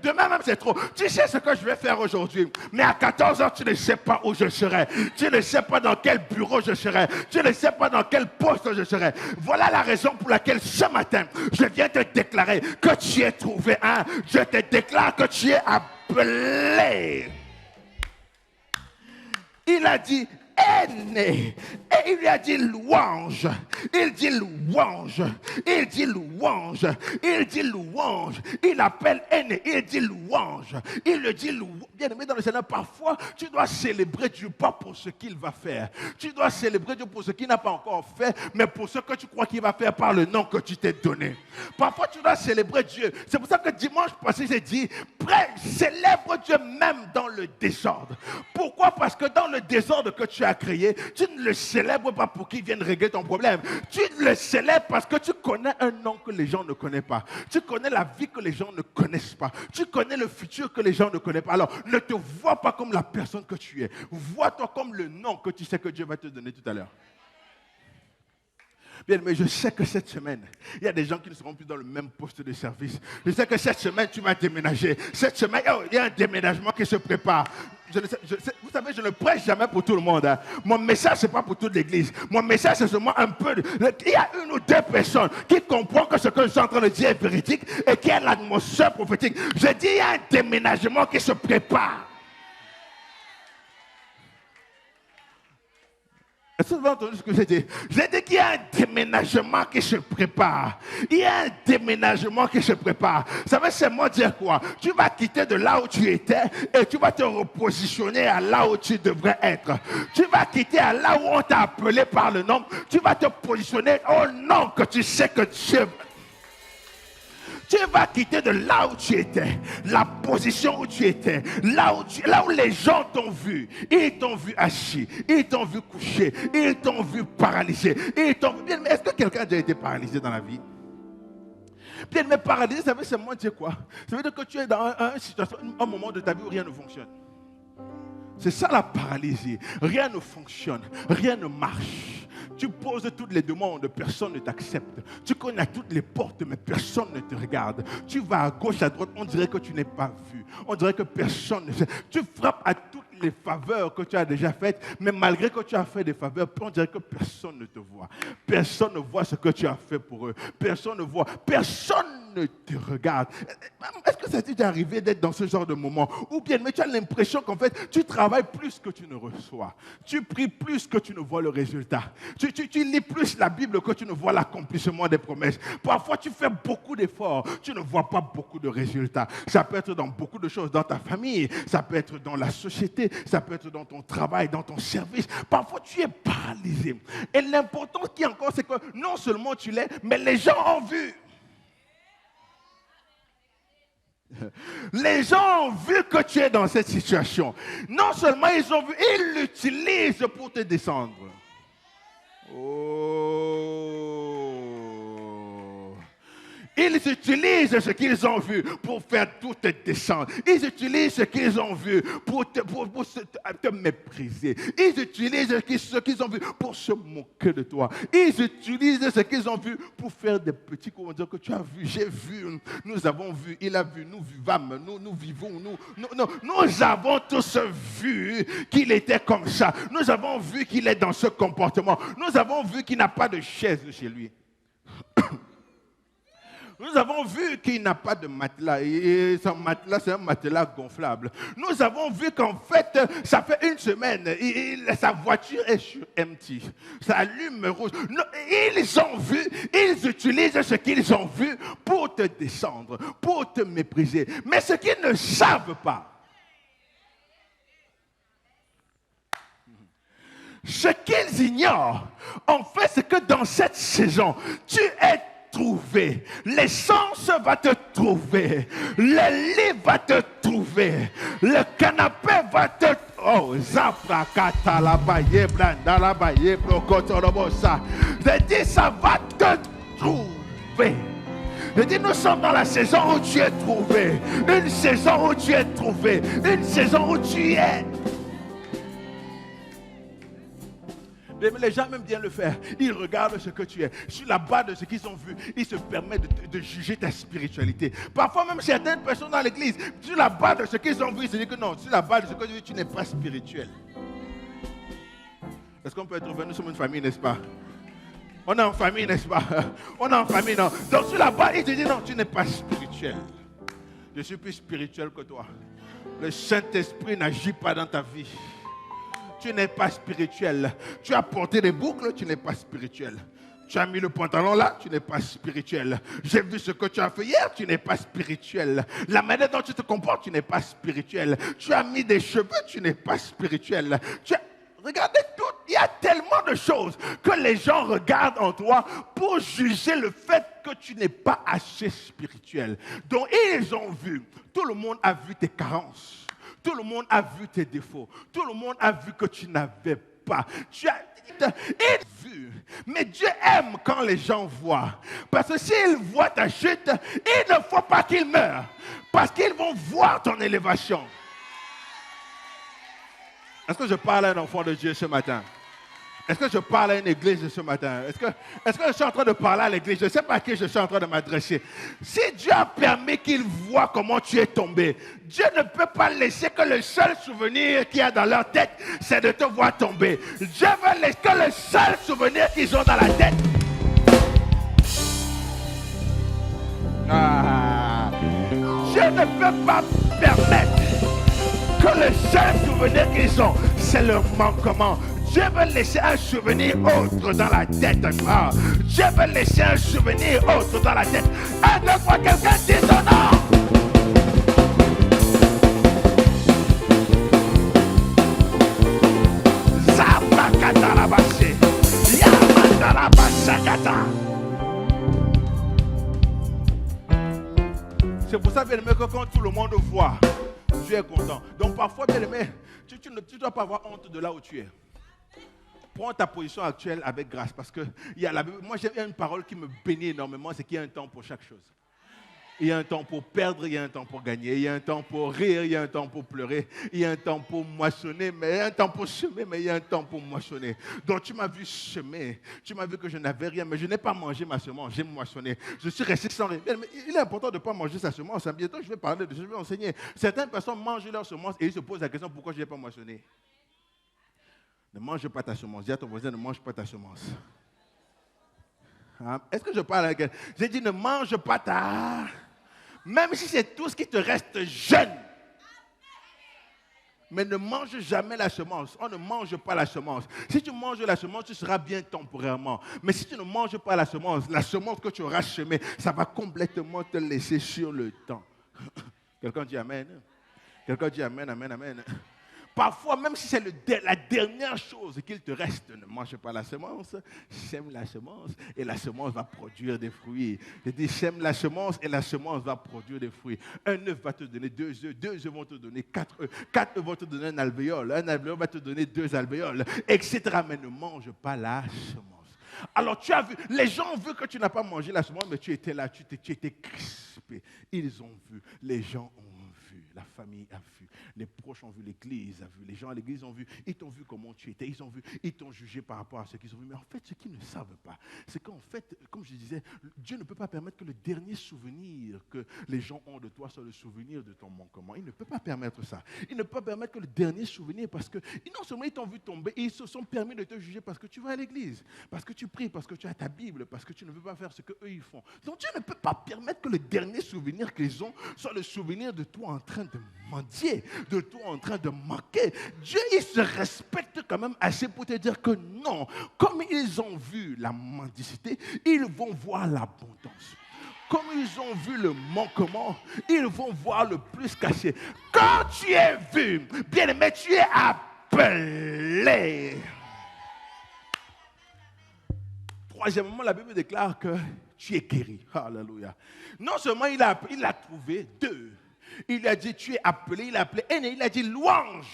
demain même c'est trop. Tu sais ce que je vais faire aujourd'hui. Mais à 14h, tu ne sais pas où je serai. Tu ne sais pas dans quel bureau je serai. Tu ne sais pas dans quel poste je serai. Voilà la raison pour laquelle ce matin, je viens te déclarer que tu es trouvé un. Je te déclare que tu es appelé. Il a dit... Né. Et il lui a dit louange. Il dit louange. Il dit louange. Il dit louange. Il appelle aîné. Il dit louange. Il le dit louange. Bien aimé dans le Seigneur, parfois tu dois célébrer Dieu pas pour ce qu'il va faire. Tu dois célébrer Dieu pour ce qu'il n'a pas encore fait, mais pour ce que tu crois qu'il va faire par le nom que tu t'es donné. Parfois tu dois célébrer Dieu. C'est pour ça que dimanche passé j'ai dit, célèbre Dieu même dans le désordre. Pourquoi? Parce que dans le désordre que tu as créé, tu ne le célèbres pas pour qu'il vienne régler ton problème. Tu le célèbres parce que tu connais un nom que les gens ne connaissent pas. Tu connais la vie que les gens ne connaissent pas. Tu connais le futur que les gens ne connaissent pas. Alors, ne te vois pas comme la personne que tu es. Vois-toi comme le nom que tu sais que Dieu va te donner tout à l'heure. Bien, mais je sais que cette semaine, il y a des gens qui ne seront plus dans le même poste de service. Je sais que cette semaine, tu vas déménager. Cette semaine, il y a un déménagement qui se prépare. Vous savez, je ne prêche jamais pour tout le monde. Hein. Mon message, ce n'est pas pour toute l'église. Mon message, c'est seulement un peu... Il y a 1 ou 2 personnes qui comprennent que ce que je suis en train de dire est véridique et qui a l'atmosphère prophétique. Je dis, il y a un déménagement qui se prépare. Est-ce que vous avez entendu ce que j'ai dit? J'ai dit qu'il y a un déménagement qui se prépare. Il y a un déménagement qui se prépare. Ça veut seulement dire quoi? Tu vas quitter de là où tu étais et tu vas te repositionner à là où tu devrais être. Tu vas quitter à là où on t'a appelé par le nom. Tu vas te positionner au nom que tu sais que Dieu... Tu vas quitter de là où tu étais, la position où tu étais, là où les gens t'ont vu. Ils t'ont vu assis, ils t'ont vu couché, ils t'ont vu paralysé. Mais est-ce que quelqu'un a déjà été paralysé dans la vie? Bien, mais paralysé, ça veut seulement dire quoi? Ça veut dire que tu es dans un moment de ta vie où rien ne fonctionne. C'est ça la paralysie. Rien ne fonctionne, rien ne marche. Tu poses toutes les demandes, personne ne t'accepte. Tu connais toutes les portes, mais personne ne te regarde. Tu vas à gauche, à droite, on dirait que tu n'es pas vu. On dirait que personne ne sait. Tu frappes à toutes les faveurs que tu as déjà faites, mais malgré que tu as fait des faveurs, on dirait que personne ne te voit. Personne ne voit ce que tu as fait pour eux. Personne ne voit. Personne ne te regarde. Est-ce que ça t'est déjà arrivé d'être dans ce genre de moment? Ou bien, mais tu as l'impression qu'en fait, tu travailles plus que tu ne reçois. Tu pries plus que tu ne vois le résultat. Tu lis plus la Bible que tu ne vois l'accomplissement des promesses. Parfois, tu fais beaucoup d'efforts. Tu ne vois pas beaucoup de résultats. Ça peut être dans beaucoup de choses, dans ta famille. Ça peut être dans la société. Ça peut être dans ton travail, dans ton service. Parfois, tu es paralysé. Et l'important qui est encore, c'est que non seulement tu l'es, mais les gens ont vu. Les gens ont vu que tu es dans cette situation. Non seulement ils ont vu, ils l'utilisent pour te descendre. Oh. Ils utilisent ce qu'ils ont vu pour faire tout te descendre. Ils utilisent ce qu'ils ont vu pour te mépriser. Ils utilisent ce qu'ils ont vu pour se moquer de toi. Ils utilisent ce qu'ils ont vu pour faire des petits coups. Dire que tu as vu, j'ai vu, nous avons vu, il a vu, nous vivons, nous vivons, nous avons tous vu qu'il était comme ça. Nous avons vu qu'il est dans ce comportement. Nous avons vu qu'il n'a pas de chaise chez lui. Nous avons vu qu'il n'a pas de matelas. Et son matelas, c'est un matelas gonflable. Nous avons vu qu'en fait, ça fait une semaine, sa voiture est sur empty. Ça allume rouge. Ils ont vu, ils utilisent ce qu'ils ont vu pour te descendre, pour te mépriser. Mais ce qu'ils ne savent pas, ce qu'ils ignorent, en fait, c'est que dans cette saison, tu es trouvé. L'essence va te trouver. Le lit va te trouver. Le canapé va te trouver. Oh, Zaprakata la baye, Blanda la baye, Prokotorobosa. Je dis, ça va te trouver. Je dis, nous sommes dans la saison où tu es trouvé. Une saison où tu es trouvé. Une saison où tu es. Mais les gens aiment bien le faire. Ils regardent ce que tu es. Sur la base de ce qu'ils ont vu, ils se permettent de juger ta spiritualité. Parfois même certaines personnes dans l'église, sur la base de ce qu'ils ont vu, ils se disent que non, sur la base de ce que tu dis, tu n'es pas spirituel. Est-ce qu'on peut être ouvert? Nous sommes une famille, n'est-ce pas? On est en famille, n'est-ce pas? On est en famille, non. Donc sur la base, ils te disent non, tu n'es pas spirituel. Je suis plus spirituel que toi. Le Saint-Esprit n'agit pas dans ta vie. Tu n'es pas spirituel. Tu as porté des boucles, tu n'es pas spirituel. Tu as mis le pantalon là, tu n'es pas spirituel. J'ai vu ce que tu as fait hier, tu n'es pas spirituel. La manière dont tu te comportes, tu n'es pas spirituel. Tu as mis des cheveux, tu n'es pas spirituel. Regardez tout, il y a tellement de choses que les gens regardent en toi pour juger le fait que tu n'es pas assez spirituel. Donc ils ont vu, tout le monde a vu tes carences. Tout le monde a vu tes défauts. Tout le monde a vu que tu n'avais pas. Tu as vu. Mais Dieu aime quand les gens voient. Parce que s'ils voient ta chute, il ne faut pas qu'ils meurent. Parce qu'ils vont voir ton élévation. Est-ce que je parle à un enfant de Dieu ce matin? Est-ce que je parle à une église ce matin? Est-ce que je suis en train de parler à l'église? Je ne sais pas à qui je suis en train de m'adresser. Si Dieu a permis qu'il voit comment tu es tombé, Dieu ne peut pas laisser que le seul souvenir qu'il y a dans leur tête, c'est de te voir tomber. Dieu veut laisser que le seul souvenir qu'ils ont dans la tête. Dieu ne peut pas permettre que le seul souvenir qu'ils ont, c'est leur manquement. Dieu veut laisser un souvenir autre dans la tête. Dieu veut laisser un souvenir autre dans la tête. Un, deux, trois, quelqu'un dit son nom. Zaprakata la basse. Yamanda la bassakata. C'est pour ça, bien aimé, que quand tout le monde voit, Dieu est content. Donc parfois, bien aimé, tu ne dois pas avoir honte de là où tu es. Prends ta position actuelle avec grâce. Parce que moi, j'ai une parole qui me bénit énormément, c'est qu'il y a un temps pour chaque chose. Il y a un temps pour perdre, il y a un temps pour gagner. Il y a un temps pour rire, il y a un temps pour pleurer. Il y a un temps pour moissonner, mais il y a un temps pour semer, mais il y a un temps pour moissonner. Donc tu m'as vu semer, tu m'as vu que je n'avais rien, mais je n'ai pas mangé ma semence, j'ai moissonné. Je suis resté sans rien. Mais il est important de ne pas manger sa semence. Bientôt, je vais parler de ça, je vais enseigner. Certaines personnes mangent leur semence et ils se posent la question pourquoi je n'ai pas moissonné. Ne mange pas ta semence. Dis à ton voisin, ne mange pas ta semence. Est-ce que je parle avec elle? J'ai dit, ne mange pas tard. Même si c'est tout ce qui te reste jeune. Mais ne mange jamais la semence. On ne mange pas la semence. Si tu manges la semence, tu seras bien temporairement. Mais si tu ne manges pas la semence que tu auras semée, ça va complètement te laisser sur le temps. Quelqu'un dit Amen. Quelqu'un dit Amen, Amen, Amen. Parfois, même si c'est la dernière chose qu'il te reste, ne mange pas la semence, sème la semence et la semence va produire des fruits. Je dis sème la semence et la semence va produire des fruits. Un œuf va te donner 2 œufs, 2 œufs vont te donner 4 œufs, 4 œufs vont te donner un alvéole va te donner 2 alvéoles, etc. Mais ne mange pas la semence. Alors tu as vu, les gens ont vu que tu n'as pas mangé la semence, mais tu étais là, tu étais crispé. Ils ont vu, les gens ont vu, la famille a vu, les proches ont vu, l'église a vu, les gens à l'église ont vu, ils t'ont vu comment tu étais, ils ont vu, ils t'ont jugé par rapport à ce qu'ils ont vu. Mais en fait, ce qu'ils ne savent pas, c'est qu'en fait, comme je disais, Dieu ne peut pas permettre que le dernier souvenir que les gens ont de toi soit le souvenir de ton manquement. Il ne peut pas permettre ça. Il ne peut pas permettre que le dernier souvenir, parce que non seulement ils t'ont vu tomber, ils se sont permis de te juger parce que tu vas à l'église, parce que tu pries, parce que tu as ta Bible, parce que tu ne veux pas faire ce qu'eux ils font. Donc Dieu ne peut pas permettre que le dernier souvenir qu'ils ont soit le souvenir de toi en train de mendier, de toi en train de manquer. Dieu, il se respecte quand même assez pour te dire que non, comme ils ont vu la mendicité, ils vont voir l'abondance. Comme ils ont vu le manquement, ils vont voir le plus caché. Quand tu es vu, bien-aimé, tu es appelé. Troisièmement, la Bible déclare que tu es guéri. Alléluia. Non seulement il a trouvé 2. Il a dit, tu es appelé, il a appelé aîné, il a dit louange.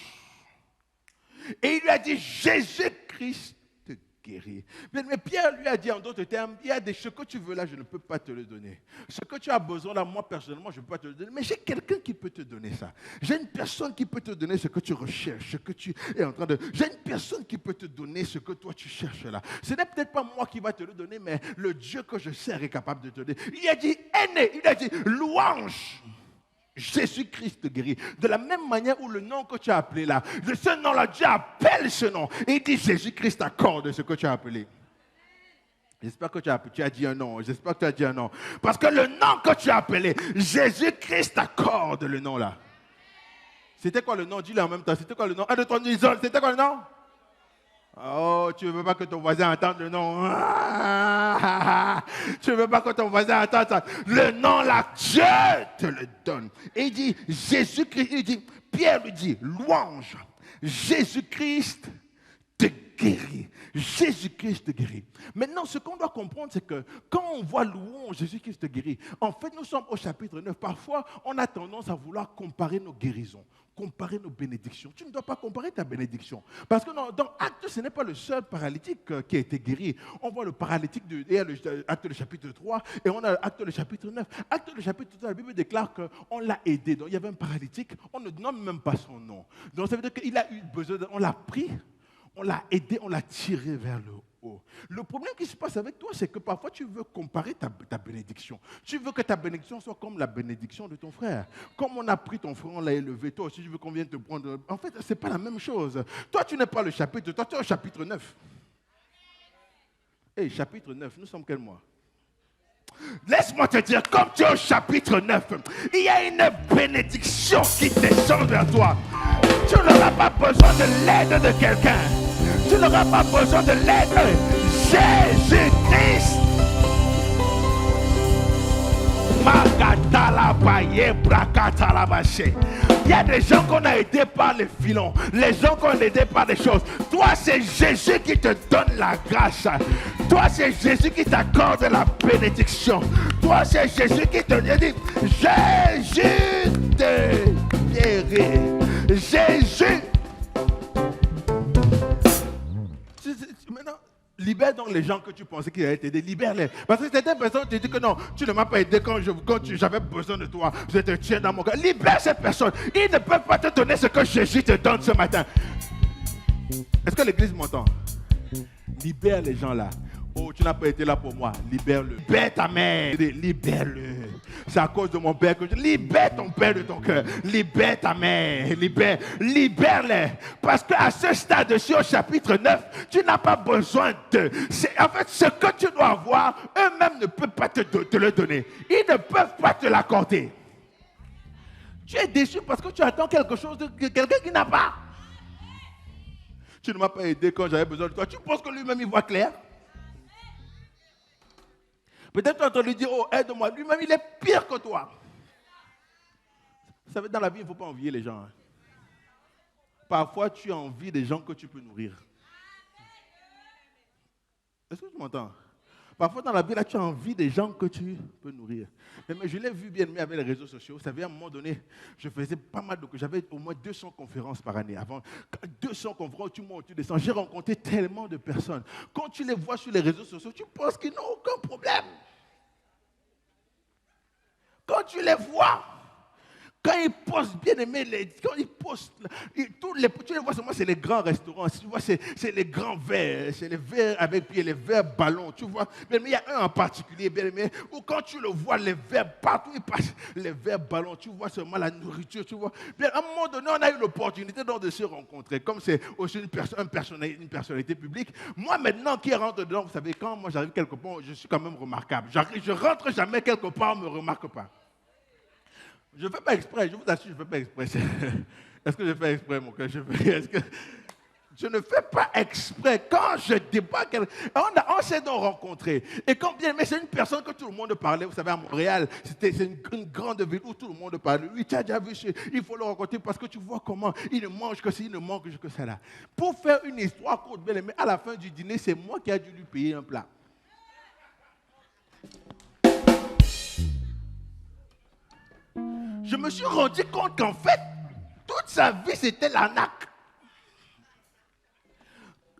Et il lui a dit, Jésus-Christ te guérit. Mais Pierre lui a dit en d'autres termes, il y a ce que tu veux là, je ne peux pas te le donner. Ce que tu as besoin là, moi personnellement, je ne peux pas te le donner. Mais j'ai quelqu'un qui peut te donner ça. J'ai une personne qui peut te donner ce que tu recherches, ce que tu es en train de... J'ai une personne qui peut te donner ce que toi tu cherches là. Ce n'est peut-être pas moi qui va te le donner, mais le Dieu que je sers est capable de te donner. Il a dit aîné, il a dit louange. Jésus-Christ te guérit. De la même manière où le nom que tu as appelé là, de ce nom-là, Dieu appelle ce nom. Et il dit Jésus-Christ accorde ce que tu as appelé. J'espère que tu as dit un nom. J'espère que tu as dit un nom. Parce que le nom que tu as appelé, Jésus-Christ accorde le nom là. C'était quoi le nom? Dis-le en même temps. C'était quoi le nom? 1, 2, 3, c'était quoi le nom? Oh, tu ne veux pas que ton voisin entende le nom. Tu ne veux pas que ton voisin entende ça. Le nom là, Dieu te le donne. Et il dit, Jésus-Christ, il dit, Pierre lui dit, louange, Jésus-Christ te guérit. Jésus-Christ te guérit. Maintenant, ce qu'on doit comprendre, c'est que quand on voit louange, Jésus-Christ te guérit, en fait, nous sommes au chapitre 9. Parfois, on a tendance à vouloir comparer nos guérisons, comparer nos bénédictions. Tu ne dois pas comparer ta bénédiction. Parce que dans Actes, ce n'est pas le seul paralytique qui a été guéri. On voit le paralytique Acte le chapitre 3 et on a Acte le chapitre 9. Acte le chapitre 3, la Bible déclare qu'on l'a aidé. Donc, il y avait un paralytique, on ne nomme même pas son nom. Donc, ça veut dire qu'il a eu besoin, on l'a pris, on l'a aidé, on l'a tiré vers le haut. Le problème qui se passe avec toi, c'est que parfois tu veux comparer ta bénédiction. Tu veux que ta bénédiction soit comme la bénédiction de ton frère. Comme on a pris ton frère, on l'a élevé. Toi aussi, tu veux qu'on vienne te prendre. En fait, ce n'est pas la même chose. Toi, tu n'es pas le chapitre, toi, tu es au chapitre 9. Hey, chapitre 9, nous sommes quel mois? Laisse-moi te dire, comme tu es au chapitre 9, il y a une bénédiction qui descend vers toi. Tu n'auras pas besoin de l'aide de quelqu'un. Tu n'auras pas besoin de l'aide de Jésus-Christ. Il y a des gens qu'on a aidés par les filons, les gens qu'on a aidés par des choses. Toi, c'est Jésus qui te donne la grâce. Toi, c'est Jésus qui t'accorde la bénédiction. Toi, c'est Jésus qui te dit, Jésus te guérit. Jésus. Maintenant, libère donc les gens que tu pensais qu'ils allaient t'aider. Libère-les. Parce que certaines personnes te disent que non, tu ne m'as pas aidé quand j'avais besoin de toi. Je te tiens dans mon cœur. Libère ces personnes. Ils ne peuvent pas te donner ce que Jésus te donne ce matin. Est-ce que l'église m'entend? Libère les gens là. Oh, tu n'as pas été là pour moi. Libère-le. Libère ta mère. Libère-le. c'est à cause de mon père que je... Libère ton père de ton cœur. Libère ta mère. Libère-les. Parce qu'à ce stade-ci, au chapitre 9, tu n'as pas besoin de... En fait, ce que tu dois avoir, eux-mêmes ne peuvent pas te le donner. Ils ne peuvent pas te l'accorder. Tu es déçu parce que tu attends quelque chose de quelqu'un qui n'a pas. Tu ne m'as pas aidé quand j'avais besoin de toi. Tu penses que lui-même, il voit clair? Peut-être tu es en train de lui dire, oh, aide-moi. Lui-même, il est pire que toi. Vous savez, dans la vie, il ne faut pas envier les gens. Parfois, tu as envie des gens que tu peux nourrir. Est-ce que tu m'entends? Parfois, dans la vie, là, tu as envie des gens que tu peux nourrir. Mais je l'ai vu bien aimé avec les réseaux sociaux. Vous savez, à un moment donné, je faisais pas mal de... J'avais au moins 200 conférences par année. Avant, 200 conférences, tu montes, tu descends. J'ai rencontré tellement de personnes. Quand tu les vois sur les réseaux sociaux, tu penses qu'ils n'ont aucun problème. Quand tu les vois... Quand ils postent, bien aimé, quand ils postent, tu les vois seulement, c'est les grands restaurants, tu vois, c'est les grands verres, c'est les verres avec pied, les verres ballons, tu vois. Mais il y a un en particulier, bien aimé, où quand tu le vois, les verres partout, ils passent, les verres ballons, tu vois seulement la nourriture, tu vois. Bien, à un moment donné, on a eu l'opportunité de se rencontrer, comme c'est aussi une personnalité publique. Moi, maintenant, qui rentre dedans, vous savez, quand moi j'arrive quelque part, je suis quand même remarquable. Je rentre jamais quelque part, on ne me remarque pas. Je ne fais pas exprès, je vous assure, je ne fais pas exprès. Est-ce que je fais exprès, mon cœur? Je ne fais pas exprès. Quand je débarque, on s'est donc rencontrés. Et quand bien, mais c'est une personne que tout le monde parlait. Vous savez, à Montréal, c'est une grande ville où tout le monde parlait. Oui, tu as déjà vu, il faut le rencontrer parce que tu vois comment il ne mange que ça, il ne mange que ça là. Pour faire une histoire courte, bien aimé, à la fin du dîner, c'est moi qui ai dû lui payer un plat. Je me suis rendu compte qu'en fait, toute sa vie, c'était l'arnaque.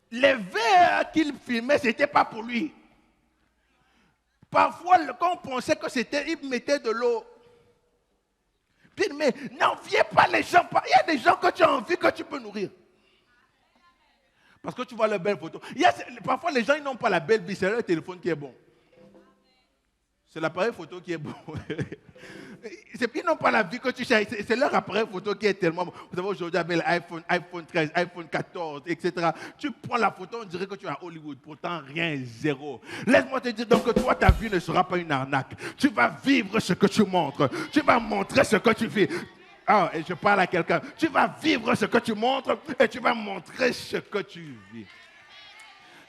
Les verres qu'il filmait, ce n'était pas pour lui. Parfois, quand on pensait que c'était, il mettait de l'eau. Mais n'enviez pas les gens. Il y a des gens que tu as envie que tu peux nourrir. Parce que tu vois leurs belles photos. Parfois, les gens ils n'ont pas la belle vie, c'est leur téléphone qui est bon. C'est l'appareil photo qui est bon. Ils n'ont pas la vie que tu cherches. C'est leur appareil photo qui est tellement bon. Vous savez, aujourd'hui, avec l'iPhone, iPhone 13, iPhone 14, etc. Tu prends la photo, on dirait que tu es à Hollywood. Pourtant, rien, zéro. Laisse-moi te dire donc que toi, ta vie ne sera pas une arnaque. Tu vas vivre ce que tu montres. Tu vas montrer ce que tu vis. Ah, et je parle à quelqu'un. Tu vas vivre ce que tu montres et tu vas montrer ce que tu vis.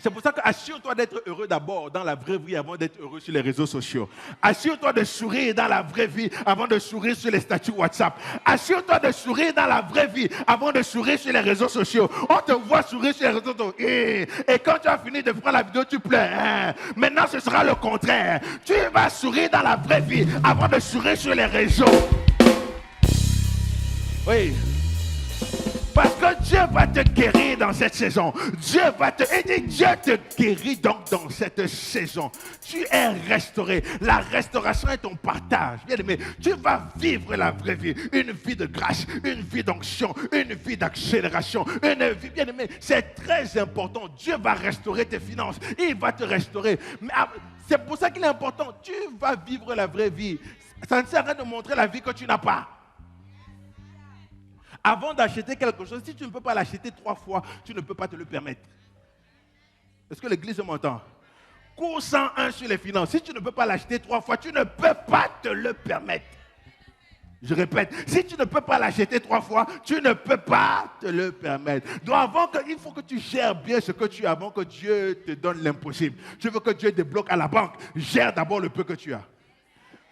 C'est pour ça que assure-toi d'être heureux d'abord dans la vraie vie avant d'être heureux sur les réseaux sociaux. Assure-toi de sourire dans la vraie vie avant de sourire sur les statuts WhatsApp. Assure-toi de sourire dans la vraie vie avant de sourire sur les réseaux sociaux. On te voit sourire sur les réseaux sociaux. Et quand tu as fini de prendre la vidéo, tu pleures. Maintenant, ce sera le contraire. Tu vas sourire dans la vraie vie avant de sourire sur les réseaux. Oui. Parce que Dieu va te guérir dans cette saison. Dieu te guérit donc dans cette saison. Tu es restauré. La restauration est ton partage. Bien aimé, tu vas vivre la vraie vie. Une vie de grâce, une vie d'onction, une vie d'accélération. Une vie, bien aimé, c'est très important. Dieu va restaurer tes finances. Il va te restaurer. Mais c'est pour ça qu'il est important. Tu vas vivre la vraie vie. Ça ne sert à rien de montrer la vie que tu n'as pas. Avant d'acheter quelque chose, si tu ne peux pas l'acheter 3 fois, tu ne peux pas te le permettre. Est-ce que l'église m'entend? Cours 101 sur les finances. Si tu ne peux pas l'acheter 3 fois, tu ne peux pas te le permettre. Je répète, si tu ne peux pas l'acheter 3 fois, tu ne peux pas te le permettre. Donc il faut que tu gères bien ce que tu as avant que Dieu te donne l'impossible. Tu veux que Dieu débloque à la banque, gère d'abord le peu que tu as.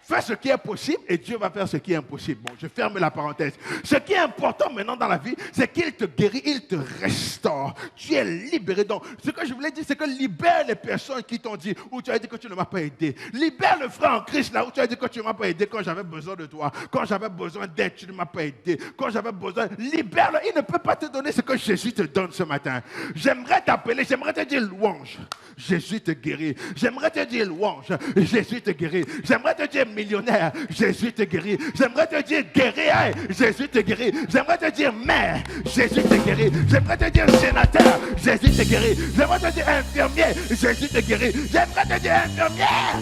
Fais ce qui est possible et Dieu va faire ce qui est impossible. Bon, je ferme la parenthèse. Ce qui est important maintenant dans la vie, c'est qu'il te guérit, il te restaure. Tu es libéré. Donc, ce que je voulais dire, c'est que libère les personnes qui t'ont dit, ou tu as dit que tu ne m'as pas aidé. Libère le frère en Christ là où tu as dit que tu ne m'as pas aidé quand j'avais besoin de toi. Quand j'avais besoin d'aide, tu ne m'as pas aidé. Quand j'avais besoin, libère-le. Il ne peut pas te donner ce que Jésus te donne ce matin. J'aimerais t'appeler, j'aimerais te dire louange. Jésus te guérit. J'aimerais te dire louange. Jésus te guérit. J'aimerais te dire millionnaire. Jésus te guérit. J'aimerais te dire guerrier. Jésus te guérit. J'aimerais te dire maire. Jésus te guérit. J'aimerais te dire sénateur. Jésus te guérit. J'aimerais te dire infirmier. Jésus te guérit. J'aimerais te dire infirmière.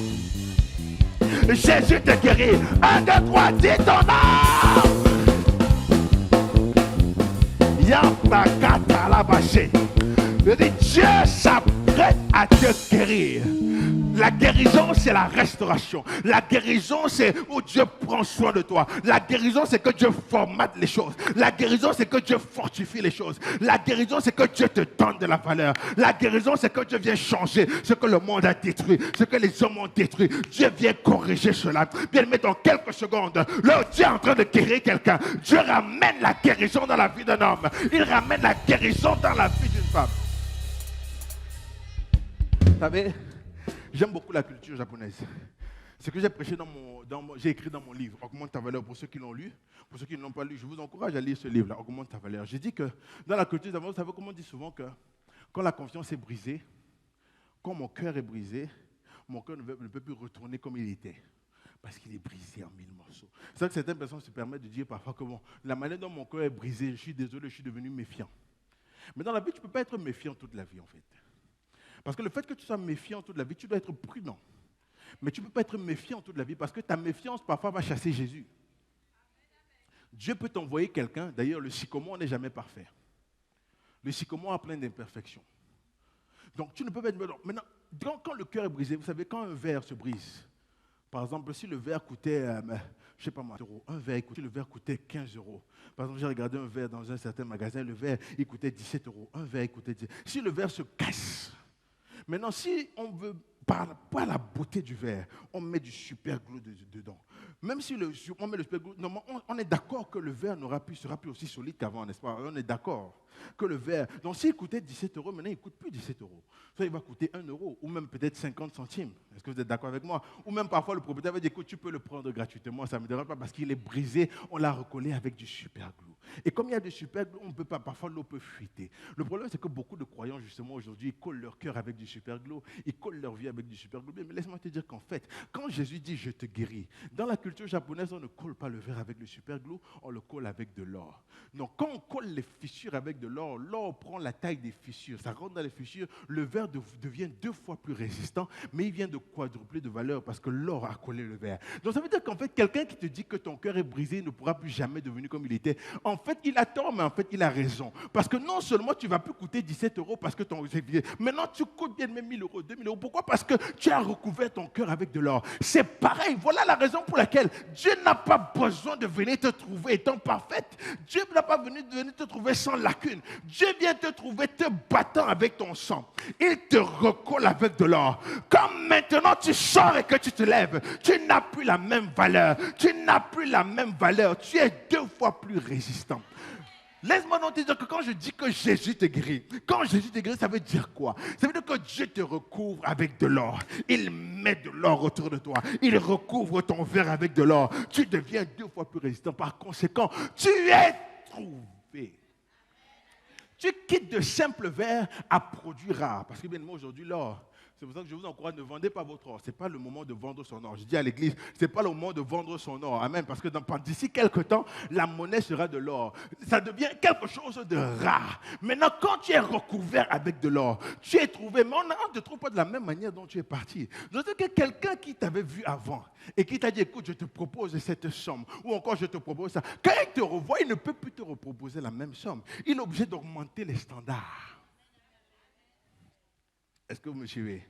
Jésus te guérit. 1, 2, 3, dis ton nom. Yampakata la bâché. Dieu s'apprête à te guérir. La guérison, c'est la restauration. La guérison, c'est où Dieu prend soin de toi. La guérison, c'est que Dieu formate les choses. La guérison, c'est que Dieu fortifie les choses. La guérison, c'est que Dieu te donne de la valeur. La guérison, c'est que Dieu vient changer ce que le monde a détruit, ce que les hommes ont détruit. Dieu vient corriger cela. Bien, mais dans quelques secondes, là, Dieu est en train de guérir quelqu'un. Dieu ramène la guérison dans la vie d'un homme. Il ramène la guérison dans la vie d'une femme. Vous savez, j'aime beaucoup la culture japonaise. Ce que j'ai prêché j'ai écrit dans mon livre, Augmente ta valeur, pour ceux qui l'ont lu. Pour ceux qui ne l'ont pas lu, je vous encourage à lire ce livre-là, Augmente ta valeur. J'ai dit que dans la culture japonaise, vous savez comment on dit souvent que quand la confiance est brisée, quand mon cœur est brisé, mon cœur ne peut plus retourner comme il était. Parce qu'il est brisé en 1000 morceaux. C'est vrai que certaines personnes se permettent de dire parfois que bon, la manière dont mon cœur est brisé, je suis désolé, je suis devenu méfiant. Mais dans la vie, tu ne peux pas être méfiant toute la vie en fait. Parce que le fait que tu sois méfiant toute la vie, tu dois être prudent. Mais tu ne peux pas être méfiant toute la vie parce que ta méfiance parfois va chasser Jésus. Dieu peut t'envoyer quelqu'un. D'ailleurs, le sycomore n'est jamais parfait. Le sycomore a plein d'imperfections. Donc tu ne peux pas être... Maintenant, quand le cœur est brisé, vous savez, quand un verre se brise, par exemple, si le verre coûtait, je ne sais pas moi, si le verre coûtait 15 euros. Par exemple, j'ai regardé un verre dans un certain magasin, le verre, il coûtait 17 euros. Un verre, il coûtait 17 euros. Si le verre se casse, maintenant, si on veut, par la beauté du verre, on met du super glue dedans. Même si on met le super glue, on est d'accord que le verre sera plus aussi solide qu'avant, n'est-ce pas? On est d'accord que le verre, donc s'il coûtait 17 euros, maintenant il ne coûte plus 17 euros. Soit il va coûter 1 euro, ou même peut-être 50 centimes. Est-ce que vous êtes d'accord avec moi? Ou même parfois le propriétaire va dire, écoute, tu peux le prendre gratuitement, ça ne me dérange pas parce qu'il est brisé, on l'a recollé avec du super glue. Et comme il y a du super glue, on ne peut pas, parfois l'eau peut fuiter. Le problème, c'est que beaucoup de croyants, justement, aujourd'hui, ils collent leur cœur avec du super glue, ils collent leur vie avec du super glue. Mais laisse-moi te dire qu'en fait, quand Jésus dit, je te guéris, dans la culture japonaise, on ne colle pas le verre avec le super glue, on le colle avec de l'or. Donc, quand on colle les fissures avec de l'or, l'or prend la taille des fissures, ça rentre dans les fissures, le verre devient 2 fois plus résistant, mais il vient de quadrupler de valeur parce que l'or a collé le verre. Donc, ça veut dire qu'en fait, quelqu'un qui te dit que ton cœur est brisé ne pourra plus jamais devenir comme il était. En fait, il a tort, mais en fait, il a raison. Parce que non seulement tu ne vas plus coûter 17 euros parce que ton maintenant tu coûtes bien même 1000 euros, 2000 euros. Pourquoi? Parce que tu as recouvert ton cœur avec de l'or. C'est pareil. Voilà la raison pour laquelle Dieu n'a pas besoin de venir te trouver étant parfaite. Dieu n'a pas venu de venir te trouver sans lacune. Dieu vient te trouver te battant avec ton sang. Il te recolle avec de l'or. Comme maintenant tu sors et que tu te lèves, tu n'as plus la même valeur. Tu n'as plus la même valeur. Tu es 2 fois plus résistant. Laisse-moi donc te dire que quand je dis que Jésus te guérit, quand Jésus te guérit, ça veut dire quoi? Ça veut dire que Dieu te recouvre avec de l'or. Il met de l'or autour de toi. Il recouvre ton verre avec de l'or. Tu deviens 2 fois plus résistant. Par conséquent, tu es trouvé. Tu quittes de simples verres à produits rares. Parce que bien moi aujourd'hui, l'or, c'est pour ça que je vous encourage, ne vendez pas votre or. Ce n'est pas le moment de vendre son or. Je dis à l'église, ce n'est pas le moment de vendre son or. Amen. Parce que d'ici quelques temps, la monnaie sera de l'or. Ça devient quelque chose de rare. Maintenant, quand tu es recouvert avec de l'or, tu es trouvé. Mais on ne te trouve pas de la même manière dont tu es parti. Je veux dire que quelqu'un qui t'avait vu avant et qui t'a dit, écoute, je te propose cette somme. Ou encore, je te propose ça. Quand il te revoit, il ne peut plus te reproposer la même somme. Il est obligé d'augmenter les standards. Est-ce que vous me suivez?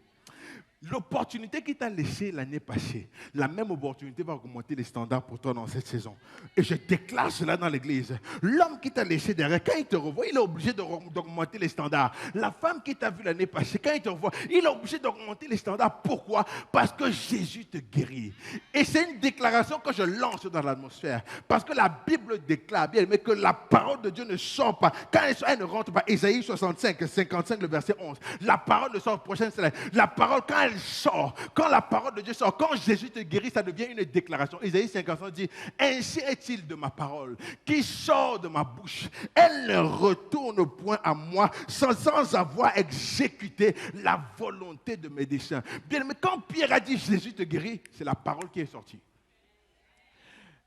L'opportunité qu'il t'a laissée l'année passée, la même opportunité va augmenter les standards pour toi dans cette saison. Et je déclare cela dans l'église. L'homme qui t'a laissé derrière, quand il te revoit, il est obligé d'augmenter les standards. La femme qui t'a vu l'année passée, quand il te revoit, il est obligé d'augmenter les standards. Pourquoi? Parce que Jésus te guérit. Et c'est une déclaration que je lance dans l'atmosphère. Parce que la Bible déclare bien, mais que la parole de Dieu ne sort pas. Quand elle ne rentre pas, Ésaïe 65, 55, le verset 11. La parole ne sort prochaine, c'est la parole, quand elle sort, quand la parole de Dieu sort, quand Jésus te guérit, ça devient une déclaration. Isaïe 55 dit, ainsi est-il de ma parole qui sort de ma bouche. Elle ne retourne point à moi sans avoir exécuté la volonté de mes desseins. Bien, mais quand Pierre a dit Jésus te guérit, c'est la parole qui est sortie.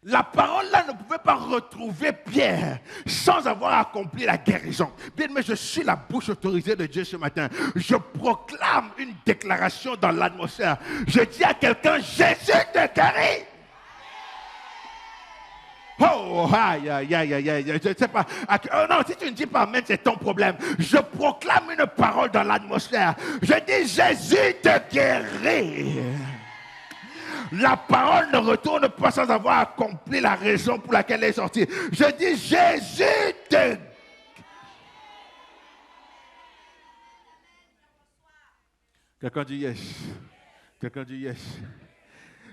La parole là ne pouvait pas retrouver Pierre sans avoir accompli la guérison. Bien, mais je suis la bouche autorisée de Dieu ce matin. Je proclame une déclaration dans l'atmosphère. Je dis à quelqu'un, Jésus te guérit. Oh, aïe, aïe, aïe, aïe, aïe, je ne sais pas. Oh non, si tu ne dis pas amen, c'est ton problème. Je proclame une parole dans l'atmosphère. Je dis, Jésus te guérit. La parole ne retourne pas sans avoir accompli la raison pour laquelle elle est sortie. Je dis, Jésus te... Quelqu'un dit yes. Quelqu'un dit yes.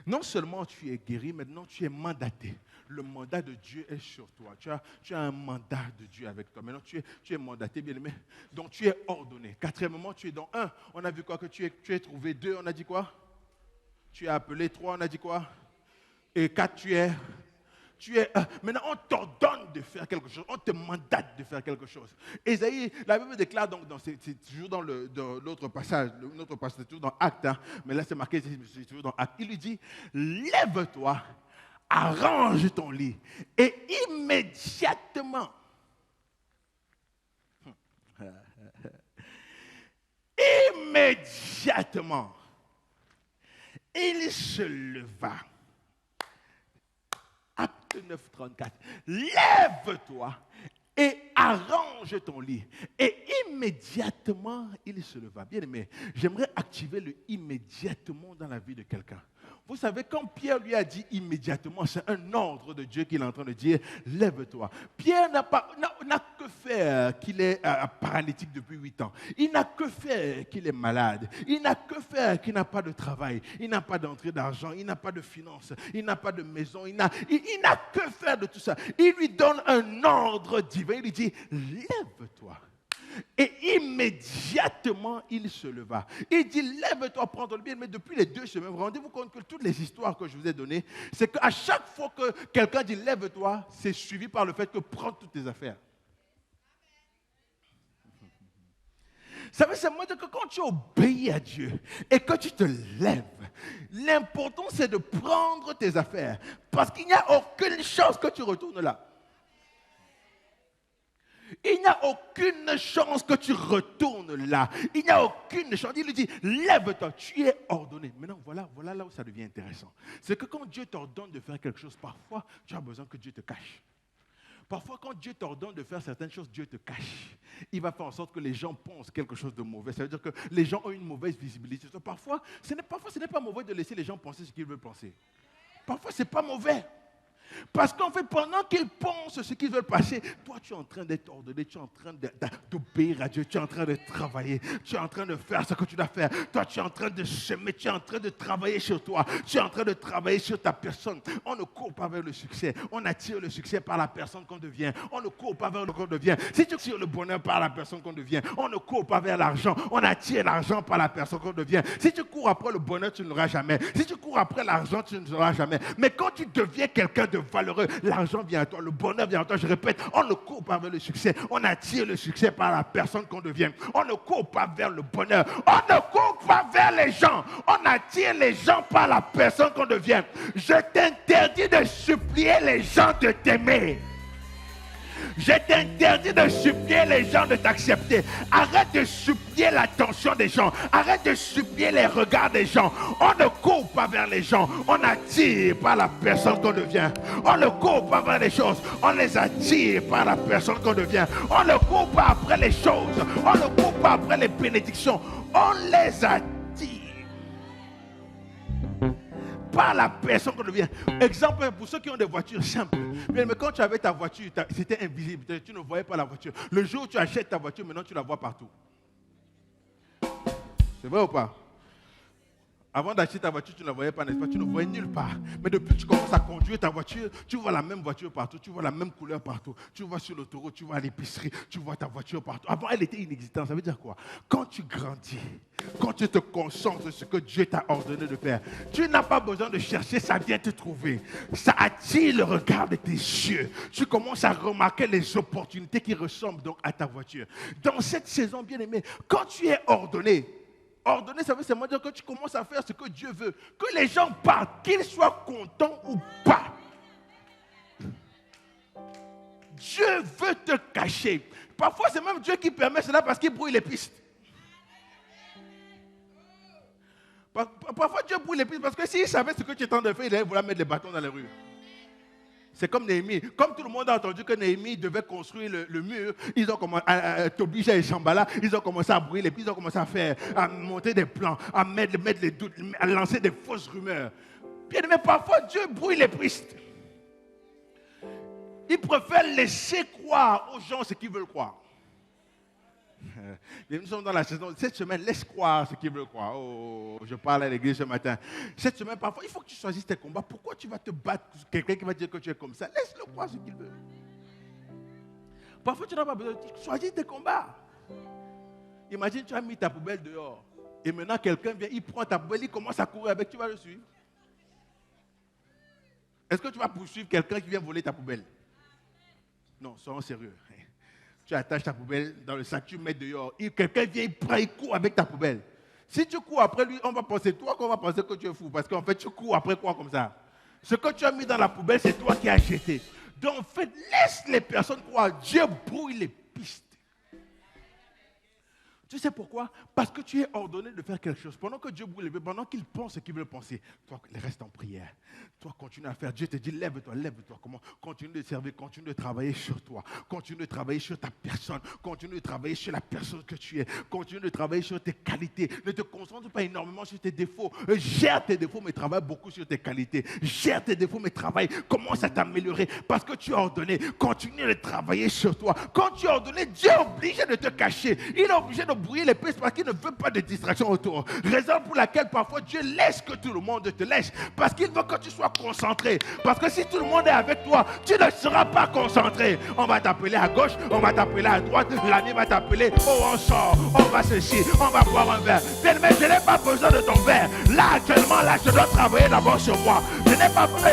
Non seulement tu es guéri, maintenant tu es mandaté. Le mandat de Dieu est sur toi. Tu as un mandat de Dieu avec toi. Maintenant tu es mandaté, bien aimé. Donc tu es ordonné. Quatrièmement, tu es dans 1. On a vu quoi? Que tu es trouvé. 2, on a dit quoi? Tu es appelé. 3, on a dit quoi? Et 4, tu es maintenant, on t'ordonne de faire quelque chose. On te mandate de faire quelque chose. Ésaïe, la Bible déclare donc, c'est toujours dans l'autre passage, c'est toujours dans Actes, hein, mais là c'est marqué, c'est toujours dans Actes. Il lui dit, lève-toi, arrange ton lit, et immédiatement, il se leva. Acte 9, 34. Lève-toi et arrange ton lit. Et immédiatement, il se leva. Bien aimé, j'aimerais activer le immédiatement dans la vie de quelqu'un. Vous savez, quand Pierre lui a dit immédiatement, c'est un ordre de Dieu qu'il est en train de dire, lève-toi. Pierre n'a que faire qu'il est paralytique depuis 8 ans. Il n'a que faire qu'il est malade. Il n'a que faire qu'il n'a pas de travail. Il n'a pas d'entrée d'argent. Il n'a pas de finances. Il n'a pas de maison. Il n'a que faire de tout ça. Il lui donne un ordre divin. Il lui dit, lève-toi. Et immédiatement, il se leva. Il dit, lève-toi, prends ton bien. Mais depuis les 2 semaines, vous rendez-vous compte que toutes les histoires que je vous ai données, c'est qu'à chaque fois que quelqu'un dit, lève-toi, c'est suivi par le fait que prends toutes tes affaires. Ça veut dire que quand tu obéis à Dieu et que tu te lèves, l'important c'est de prendre tes affaires. Parce qu'il n'y a aucune chance que tu retournes là. Il n'y a aucune chance que tu retournes là. Il n'y a aucune chance. Il lui dit, lève-toi, tu es ordonné. Maintenant, voilà là où ça devient intéressant. C'est que quand Dieu t'ordonne de faire quelque chose, parfois, tu as besoin que Dieu te cache. Parfois, quand Dieu t'ordonne de faire certaines choses, Dieu te cache. Il va faire en sorte que les gens pensent quelque chose de mauvais. Ça veut dire que les gens ont une mauvaise visibilité. Parfois, ce n'est pas mauvais de laisser les gens penser ce qu'ils veulent penser. Parfois, ce n'est pas mauvais. Parce qu'en fait, pendant qu'ils pensent ce qu'ils veulent passer, toi, tu es en train d'être ordonné, tu es en train d'obéir à Dieu, tu es en train de travailler, tu es en train de faire ce que tu dois faire. Toi, tu es en train de semer, tu es en train de travailler sur toi, tu es en train de travailler sur ta personne. On ne court pas vers le succès, on attire le succès par la personne qu'on devient. On ne court pas vers le qu'on devient. Si tu tires le bonheur par la personne qu'on devient, on ne court pas vers l'argent, on attire l'argent par la personne qu'on devient. Si tu cours après le bonheur, tu ne l'auras jamais. Si tu cours après l'argent, tu ne l'auras jamais. Mais quand tu deviens quelqu'un de valeureux, l'argent vient à toi, le bonheur vient à toi. Je répète, on ne court pas vers le succès, on attire le succès par la personne qu'on devient. On ne court pas vers le bonheur, on ne court pas vers les gens, on attire les gens par la personne qu'on devient. Je t'interdis de supplier les gens de t'aimer. Je t'interdis de supplier les gens de t'accepter. Arrête de supplier l'attention des gens. Arrête de supplier les regards des gens. On ne court pas vers les gens. On attire par la personne qu'on devient. On ne court pas vers les choses. On les attire par la personne qu'on devient. On ne court pas après les choses. On ne court pas après les bénédictions. On les attire par la personne qu'on devient. Exemple, pour ceux qui ont des voitures simples. Mais quand tu avais ta voiture, c'était invisible. Tu ne voyais pas la voiture. Le jour où tu achètes ta voiture, maintenant tu la vois partout. C'est vrai ou pas? Avant d'acheter ta voiture, tu ne la voyais pas, n'est-ce pas? Tu ne voyais nulle part. Mais depuis que tu commences à conduire ta voiture, tu vois la même voiture partout, tu vois la même couleur partout. Tu vois sur l'autoroute, tu vois à l'épicerie, tu vois ta voiture partout. Avant, elle était inexistante. Ça veut dire quoi? Quand tu grandis, quand tu te concentres sur ce que Dieu t'a ordonné de faire, tu n'as pas besoin de chercher, ça vient te trouver. Ça attire le regard de tes yeux. Tu commences à remarquer les opportunités qui ressemblent donc à ta voiture. Dans cette saison, bien aimée, quand tu es ordonné, ça veut seulement dire que tu commences à faire ce que Dieu veut. Que les gens partent, qu'ils soient contents ou pas. Dieu veut te cacher. Parfois, c'est même Dieu qui permet cela parce qu'il brouille les pistes. Parfois, Dieu brouille les pistes parce que s'il savait ce que tu es en train de faire, il allait vouloir mettre les bâtons dans les rues. C'est comme Néhémie. Comme tout le monde a entendu que Néhémie devait construire le mur, ils ont commencé Tobija et Shambhala, ils ont commencé à brouiller les pistes, ils ont commencé à monter des plans, à mettre les doutes, à lancer des fausses rumeurs. Bien aimé, parfois Dieu brouille les pistes. Il préfère laisser croire aux gens ce qu'ils veulent croire. Nous sommes dans la saison. Cette semaine, laisse croire ce qu'ils veulent croire. Oh, je parle à l'église ce matin. Cette semaine, parfois, il faut que tu choisisses tes combats. Pourquoi tu vas te battre contre quelqu'un qui va dire que tu es comme ça? Laisse-le croire ce qu'il veut. Parfois, tu n'as pas besoin de choisir tes combats. Imagine, tu as mis ta poubelle dehors. Et maintenant, quelqu'un vient, il prend ta poubelle, il commence à courir avec. Tu vas le suivre? Est-ce que tu vas poursuivre quelqu'un qui vient voler ta poubelle? Non, soyons sérieux. Tu attaches ta poubelle dans le sac, tu mets dehors. Quelqu'un vient, il prend, il court avec ta poubelle. Si tu cours après lui, on va penser, toi qu'on va penser que tu es fou. Parce qu'en fait, tu cours après quoi comme ça? Ce que tu as mis dans la poubelle, c'est toi qui as jeté. Donc en fait, laisse les personnes croire. Dieu brouille les pistes. Tu sais pourquoi? Parce que tu es ordonné de faire quelque chose. Pendant que Dieu brouille les pistes, pendant qu'il pense ce qu'il veut penser, toi, reste en prière. Toi, continue à faire. Dieu te dit, lève-toi, lève-toi. Comment? Continue de servir, continue de travailler sur toi. Continue de travailler sur ta personne. Continue de travailler sur la personne que tu es. Continue de travailler sur tes qualités. Ne te concentre pas énormément sur tes défauts. Gère tes défauts, mais travaille beaucoup sur tes qualités. Gère tes défauts, mais travaille. Commence à t'améliorer. Parce que tu es ordonné. Continue de travailler sur toi. Quand tu es ordonné, Dieu est obligé de te cacher. Il est obligé de brouiller les pistes parce qu'il ne veut pas de distraction autour. Raison pour laquelle parfois Dieu laisse que tout le monde te laisse. Parce qu'il veut que tu sois concentré. Parce que si tout le monde est avec toi, tu ne seras pas concentré. On va t'appeler à gauche, on va t'appeler à droite, l'ami va t'appeler, oh on sort, on va ceci, on va boire un verre. Mais je n'ai pas besoin de ton verre. Là actuellement, là je dois travailler d'abord sur moi. Je n'ai pas besoin.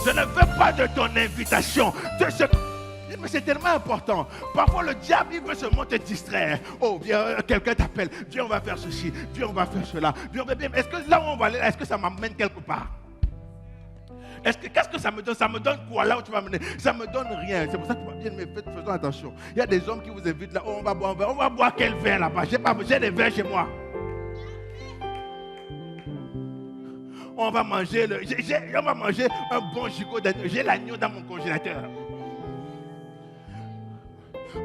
Je ne veux pas de ton invitation. Mais c'est tellement important. Parfois, le diable, il veut seulement te distraire. Oh, viens, quelqu'un t'appelle. Viens, on va faire ceci. Viens, on va faire cela. Viens, est-ce que là où on va aller, est-ce que ça m'amène quelque part? Qu'est-ce que ça me donne? Ça me donne quoi là où tu vas m'amener? Ça me donne rien. C'est pour ça que tu vas bien, mais faisons attention. Il y a des hommes qui vous invitent là. Oh, on va boire un verre. On va boire quel verre là-bas? J'ai des verres chez moi. On va manger un bon gigot d'agneau. J'ai l'agneau dans mon congélateur.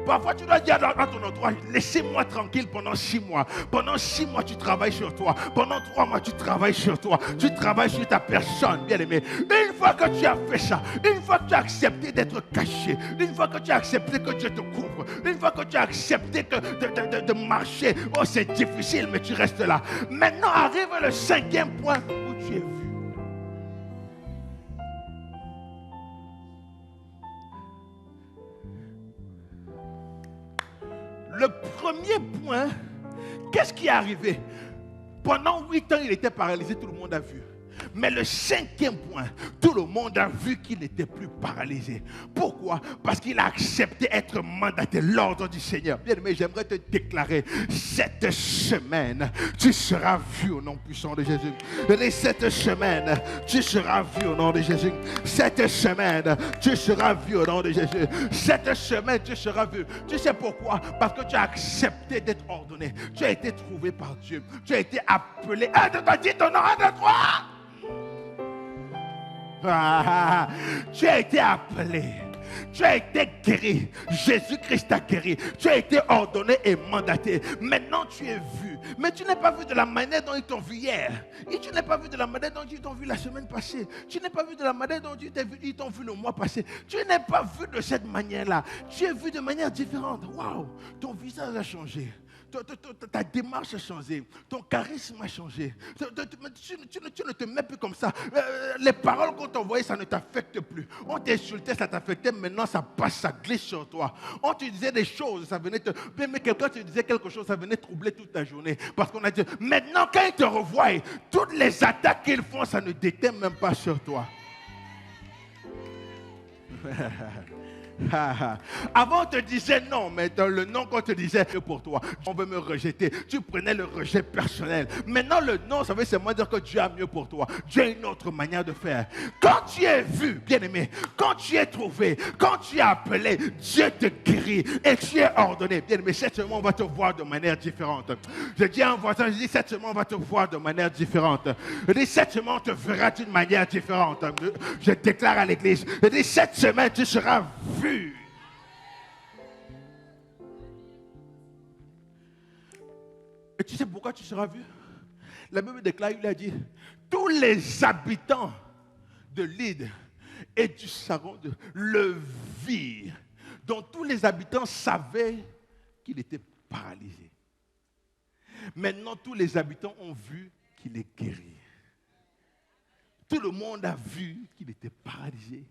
Parfois, tu dois dire dans ton entourage, laissez-moi tranquille pendant 6 mois. Pendant 6 mois, tu travailles sur toi. Pendant 3 mois, tu travailles sur toi. Tu travailles sur ta personne, bien aimé. Une fois que tu as fait ça, une fois que tu as accepté d'être caché, une fois que tu as accepté que Dieu te couvre, une fois que tu as accepté de marcher, oh c'est difficile, mais tu restes là. Maintenant arrive le 5e point où tu es vu. Le premier point, qu'est-ce qui est arrivé? Pendant 8 ans, il était paralysé, tout le monde a vu. Mais le 5e point, tout le monde a vu qu'il n'était plus paralysé. Pourquoi? Parce qu'il a accepté être mandaté, l'ordre du Seigneur. Bien aimé, j'aimerais te déclarer, cette semaine, tu seras vu au nom puissant de Jésus. Et cette semaine, tu seras vu au nom de Jésus. Cette semaine, tu seras vu au nom de Jésus. Cette semaine, tu seras vu. Tu sais pourquoi? Parce que tu as accepté d'être ordonné. Tu as été trouvé par Dieu. Tu as été appelé. Dis ton nom, 1, 2, 3. Tu as été appelé, tu as été guéri, Jésus-Christ t'a guéri, tu as été ordonné et mandaté. Maintenant tu es vu, mais tu n'es pas vu de la manière dont ils t'ont vu hier, et tu n'es pas vu de la manière dont ils t'ont vu la semaine passée, tu n'es pas vu de la manière dont ils t'ont vu le mois passé, tu n'es pas vu de cette manière-là, tu es vu de manière différente. Waouh, ton visage a changé. Ta démarche a changé, ton charisme a changé. Tu ne te mets plus comme ça. Les paroles qu'on t'envoyait, ça ne t'affecte plus. On t'insultait, ça t'affectait. Maintenant, ça passe, ça glisse sur toi. On te disait des choses, ça venait te... Mais quelqu'un te disait quelque chose, ça venait troubler toute ta journée. Parce qu'on a dit, maintenant, quand ils te revoient, toutes les attaques qu'ils font, ça ne déteint même pas sur toi. Avant, on te disait non, mais dans le non qu'on te disait pour toi, on veut me rejeter. Tu prenais le rejet personnel. Maintenant, le non, ça veut seulement dire que Dieu a mieux pour toi. Dieu a une autre manière de faire. Quand tu es vu, bien-aimé, quand tu es trouvé, quand tu es appelé, Dieu te guérit et tu es ordonné. Bien-aimé, cette semaine, on va te voir de manière différente. Je dis à un voisin, je dis, cette semaine, on va te voir de manière différente. Je dis, cette semaine, on te verra d'une manière différente. Je déclare à l'église, je dis, cette semaine, tu seras vu. Et tu sais pourquoi tu seras vu? La Bible déclare, il a dit, tous les habitants de l'île et du Saron le virent. Donc tous les habitants savaient qu'il était paralysé. Maintenant, tous les habitants ont vu qu'il est guéri. Tout le monde a vu qu'il était paralysé.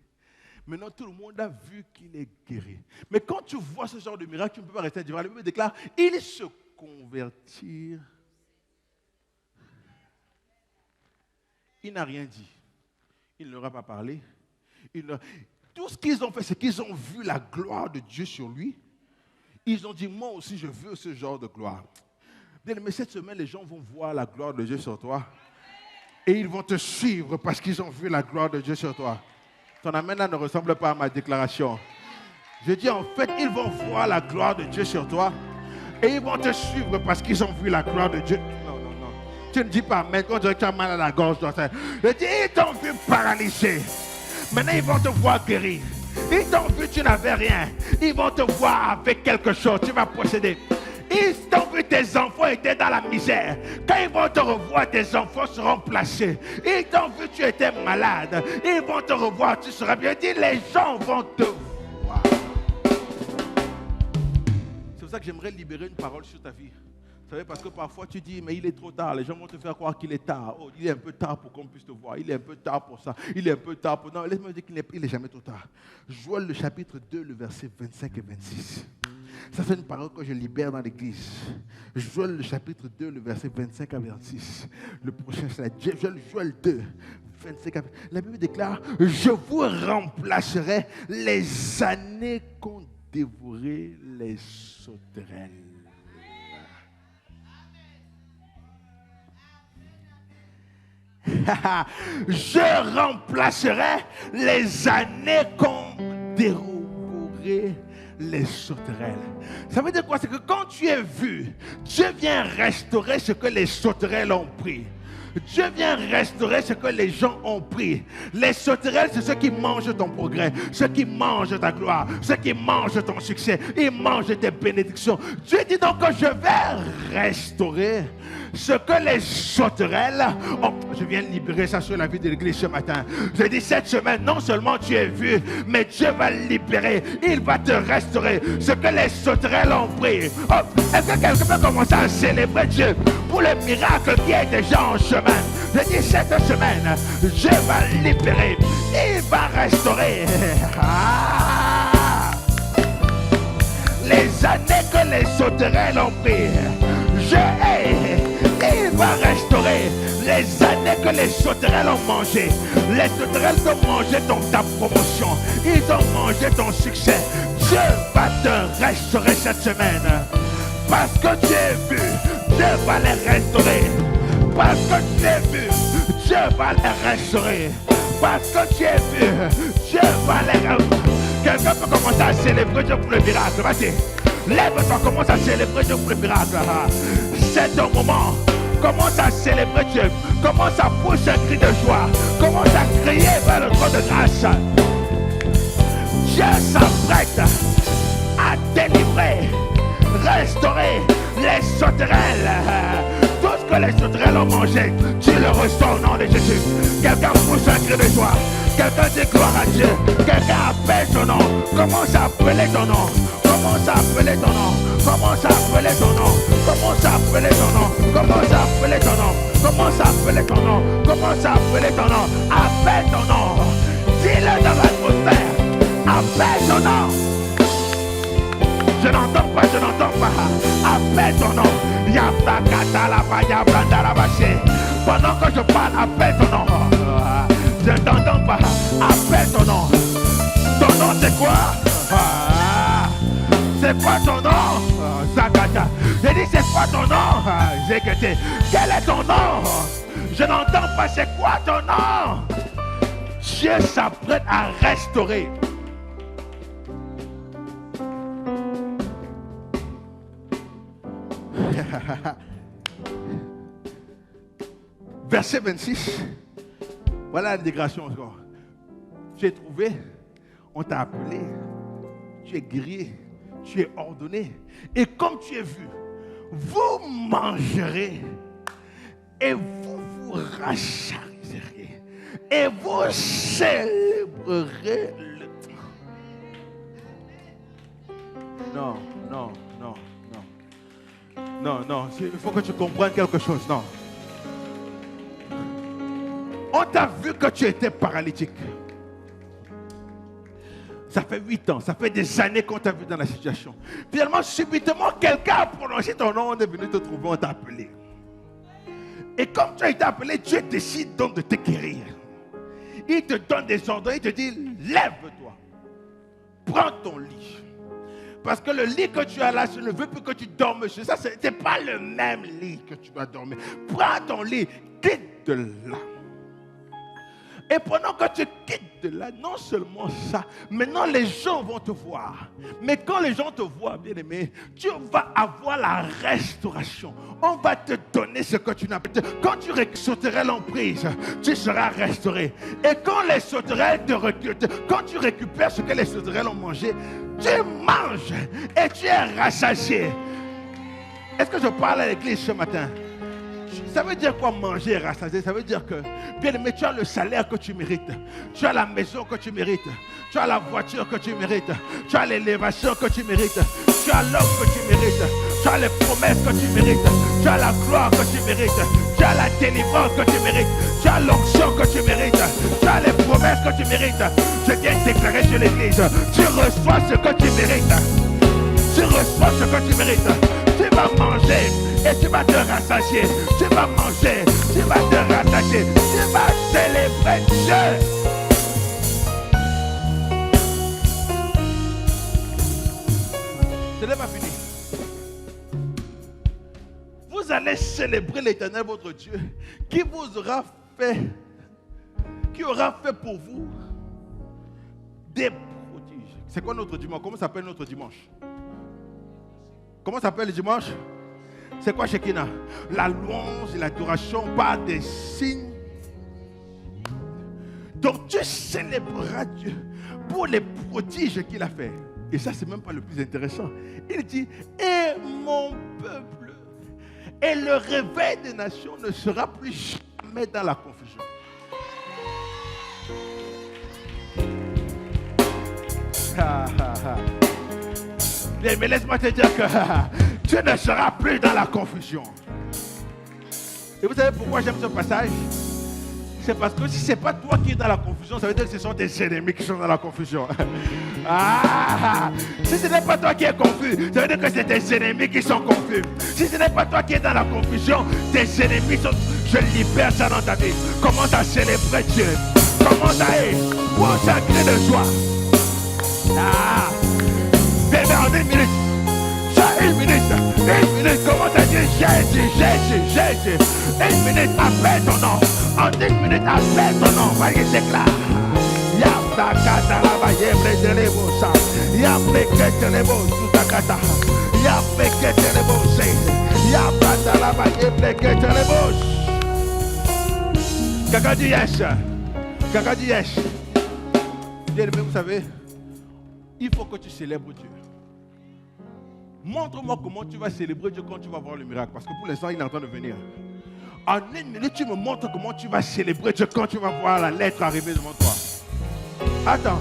Maintenant, tout le monde a vu qu'il est guéri. Mais quand tu vois ce genre de miracle, tu ne peux pas rester devant. La Bible déclare, ils se convertirent. Il n'a rien dit. Il ne leur a pas parlé. Tout ce qu'ils ont fait, c'est qu'ils ont vu la gloire de Dieu sur lui. Ils ont dit, moi aussi, je veux ce genre de gloire. Mais cette semaine, les gens vont voir la gloire de Dieu sur toi. Et ils vont te suivre parce qu'ils ont vu la gloire de Dieu sur toi. Ton amen là ne ressemble pas à ma déclaration. Je dis en fait, ils vont voir la gloire de Dieu sur toi. Et ils vont te suivre parce qu'ils ont vu la gloire de Dieu. Non. Tu ne dis pas amen, on dirait que tu as mal à la gorge. Je dis, ils t'ont vu paralysé. Maintenant, ils vont te voir guéri. Ils t'ont vu, tu n'avais rien. Ils vont te voir avec quelque chose. Tu vas procéder. Ils t'ont vu, tes enfants étaient dans la misère. Quand ils vont te revoir, tes enfants seront placés. Ils t'ont vu, tu étais malade. Ils vont te revoir, tu seras bien. Dis, les gens vont te voir. C'est pour ça que j'aimerais libérer une parole sur ta vie. Vous savez, parce que parfois tu dis, mais il est trop tard. Les gens vont te faire croire qu'il est tard. Oh, il est un peu tard pour qu'on puisse te voir. Il est un peu tard pour ça. Il est un peu tard pour... Non, laisse-moi dire qu'il n'est jamais trop tard. Joël, le chapitre 2, le verset 25 et 26. Ça, c'est une parole que je libère dans l'église. Joël, le chapitre 2, le verset 25 à 26. Le prochain slide. Joël 2, 25 à 26. La Bible déclare, je vous remplacerai les années qu'ont dévoré les sauterelles. Je remplacerai les années qu'ont dévoré les sauterelles. Ça veut dire quoi? C'est que quand tu es vu, Dieu vient restaurer ce que les sauterelles ont pris. Dieu vient restaurer ce que les gens ont pris. Les sauterelles, c'est ceux qui mangent ton progrès, ceux qui mangent ta gloire, ceux qui mangent ton succès, ils mangent tes bénédictions. Dieu dit donc que je vais restaurer ce que les sauterelles ont. Je viens de libérer ça sur la vie de l'église ce matin. Je dis cette semaine, non seulement tu es vu, mais Dieu va libérer. Il va te restaurer ce que les sauterelles ont pris. Oh, est-ce que quelqu'un peut commencer à célébrer Dieu pour le miracle qui est déjà en chemin? Je dis cette semaine, Dieu va libérer. Il va restaurer. Les années que les sauterelles ont pris. Il va restaurer les années que les sauterelles ont mangé. Les sauterelles ont mangé ta promotion. Ils ont mangé ton succès. Dieu va te restaurer cette semaine. Parce que tu es vu, Dieu va les restaurer. Parce que tu es vu, Dieu va les restaurer. Parce que tu es vu, Dieu va les restaurer. Quelqu'un peut commencer à célébrer Dieu pour le miracle. Vas-y. Lève-toi, commence à célébrer Dieu pour le miracle. C'est ton moment. Commence à célébrer Dieu. Commence à pousser un cri de joie. Commence à crier vers le trône de grâce. Dieu s'apprête à délivrer, restaurer les sauterelles. Tout ce que les sauterelles ont mangé, tu le reçois au nom de Jésus. Quelqu'un pousse un cri de joie. Quelqu'un dit gloire à Dieu. Quelqu'un appelle ton nom. Commence à appeler ton nom. Commence à appeler ton nom. Commence à appeler ton nom. Commence à appeler ton nom. Commence à appeler ton nom. Commence à appeler ton nom. Commence à appeler ton nom. Appelle ton nom. Dis-le dans l'atmosphère. Appelle ton nom. Je n'entends pas, je n'entends pas. Appelle ton nom. Pendant que je parle, appelle ton nom. Je n'entends pas. Appelle ton nom. Ton nom c'est quoi? c'est quoi ton nom? Zakata. J'ai dit, c'est quoi ton nom? Zekete. Quel est ton nom? Je n'entends pas, c'est quoi ton nom? Dieu s'apprête à restaurer. Verset 26. Voilà l'intégration encore. Tu es trouvé, on t'a appelé, tu es grillé, tu es ordonné. Et comme tu es vu, vous mangerez et vous vous rachariserez et vous célébrerez le... Non. Il faut que tu comprennes quelque chose. Non. On t'a vu que tu étais paralytique. Ça fait 8 ans, ça fait des années qu'on t'a vu dans la situation. Finalement, subitement, quelqu'un a prononcé ton nom, on est venu te trouver, on t'a appelé. Et comme tu as été appelé, Dieu décide donc de te guérir. Il te donne des ordres, il te dit, lève-toi, prends ton lit. Parce que le lit que tu as là, je ne veux plus que tu dormes sur ça. Ce n'est pas le même lit que tu dois dormir. Prends ton lit, quitte de là. Et pendant que tu quittes de là, non seulement ça, maintenant les gens vont te voir. Mais quand les gens te voient, bien aimé, tu vas avoir la restauration. On va te donner ce que tu n'as pas. Quand tu sauterais l'emprise, tu seras restauré. Et quand les sauterelles te recrutent, quand tu récupères ce que les sauterelles ont mangé, tu manges et tu es rassasié. Est-ce que je parle à l'église ce matin? Ça veut dire quoi manger et rassasier? Ça veut dire que, bien aimé, tu as le salaire que tu mérites. Tu as la maison que tu mérites. Tu as la voiture que tu mérites. Tu as l'élévation que tu mérites. Tu as l'homme que tu mérites. Tu as les promesses que tu mérites. Tu as la gloire que tu mérites. Tu as la délivrance que tu mérites. Tu as l'onction que tu mérites. Tu as les promesses que tu mérites. Je viens de déclarer sur l'église. Tu reçois ce que tu mérites. Tu reçois ce que tu mérites. Tu vas manger et tu vas te rassasier. Tu vas manger, tu vas te rassasier. Tu vas célébrer Dieu. Ce n'est pas fini. Vous allez célébrer l'Éternel votre Dieu qui vous aura fait, qui aura fait pour vous des prodiges. C'est quoi notre dimanche? Comment s'appelle notre dimanche? Comment s'appelle le dimanche? C'est quoi Shekinah? La louange et l'adoration par des signes. Donc tu célébreras Dieu pour les prodiges qu'il a fait. Et ça, c'est même pas le plus intéressant. Il dit, et mon peuple, et le réveil des nations ne sera plus jamais dans la confusion. Bien, mais laisse-moi te dire que tu ne seras plus dans la confusion. Et vous savez pourquoi j'aime ce passage? C'est parce que si ce n'est pas toi qui es dans la confusion, ça veut dire que ce sont tes ennemis qui sont dans la confusion. Si ce n'est pas toi qui es confus, ça veut dire que c'est tes ennemis qui sont confus. Si ce n'est pas toi qui es dans la confusion, tes ennemis sont... Je libère ça dans ta vie. Commence à célébrer Dieu. Commence à être consacré de joie. Bébé, en 1 minute. Une minute, commence à dire Jésus. 1 minute, appelle ton nom. En 1 minute, appelle ton nom. Voyez, déclare. Quelqu'un dit yes. Quelqu'un dit yes. Bien aimé, vous savez, il faut que tu célèbres Dieu. Montre-moi comment tu vas célébrer Dieu quand tu vas voir le miracle. Parce que pour l'instant, il est en train de venir. En 1 minute, tu me montres comment tu vas célébrer Dieu quand tu vas voir la lettre arriver devant toi. Attends.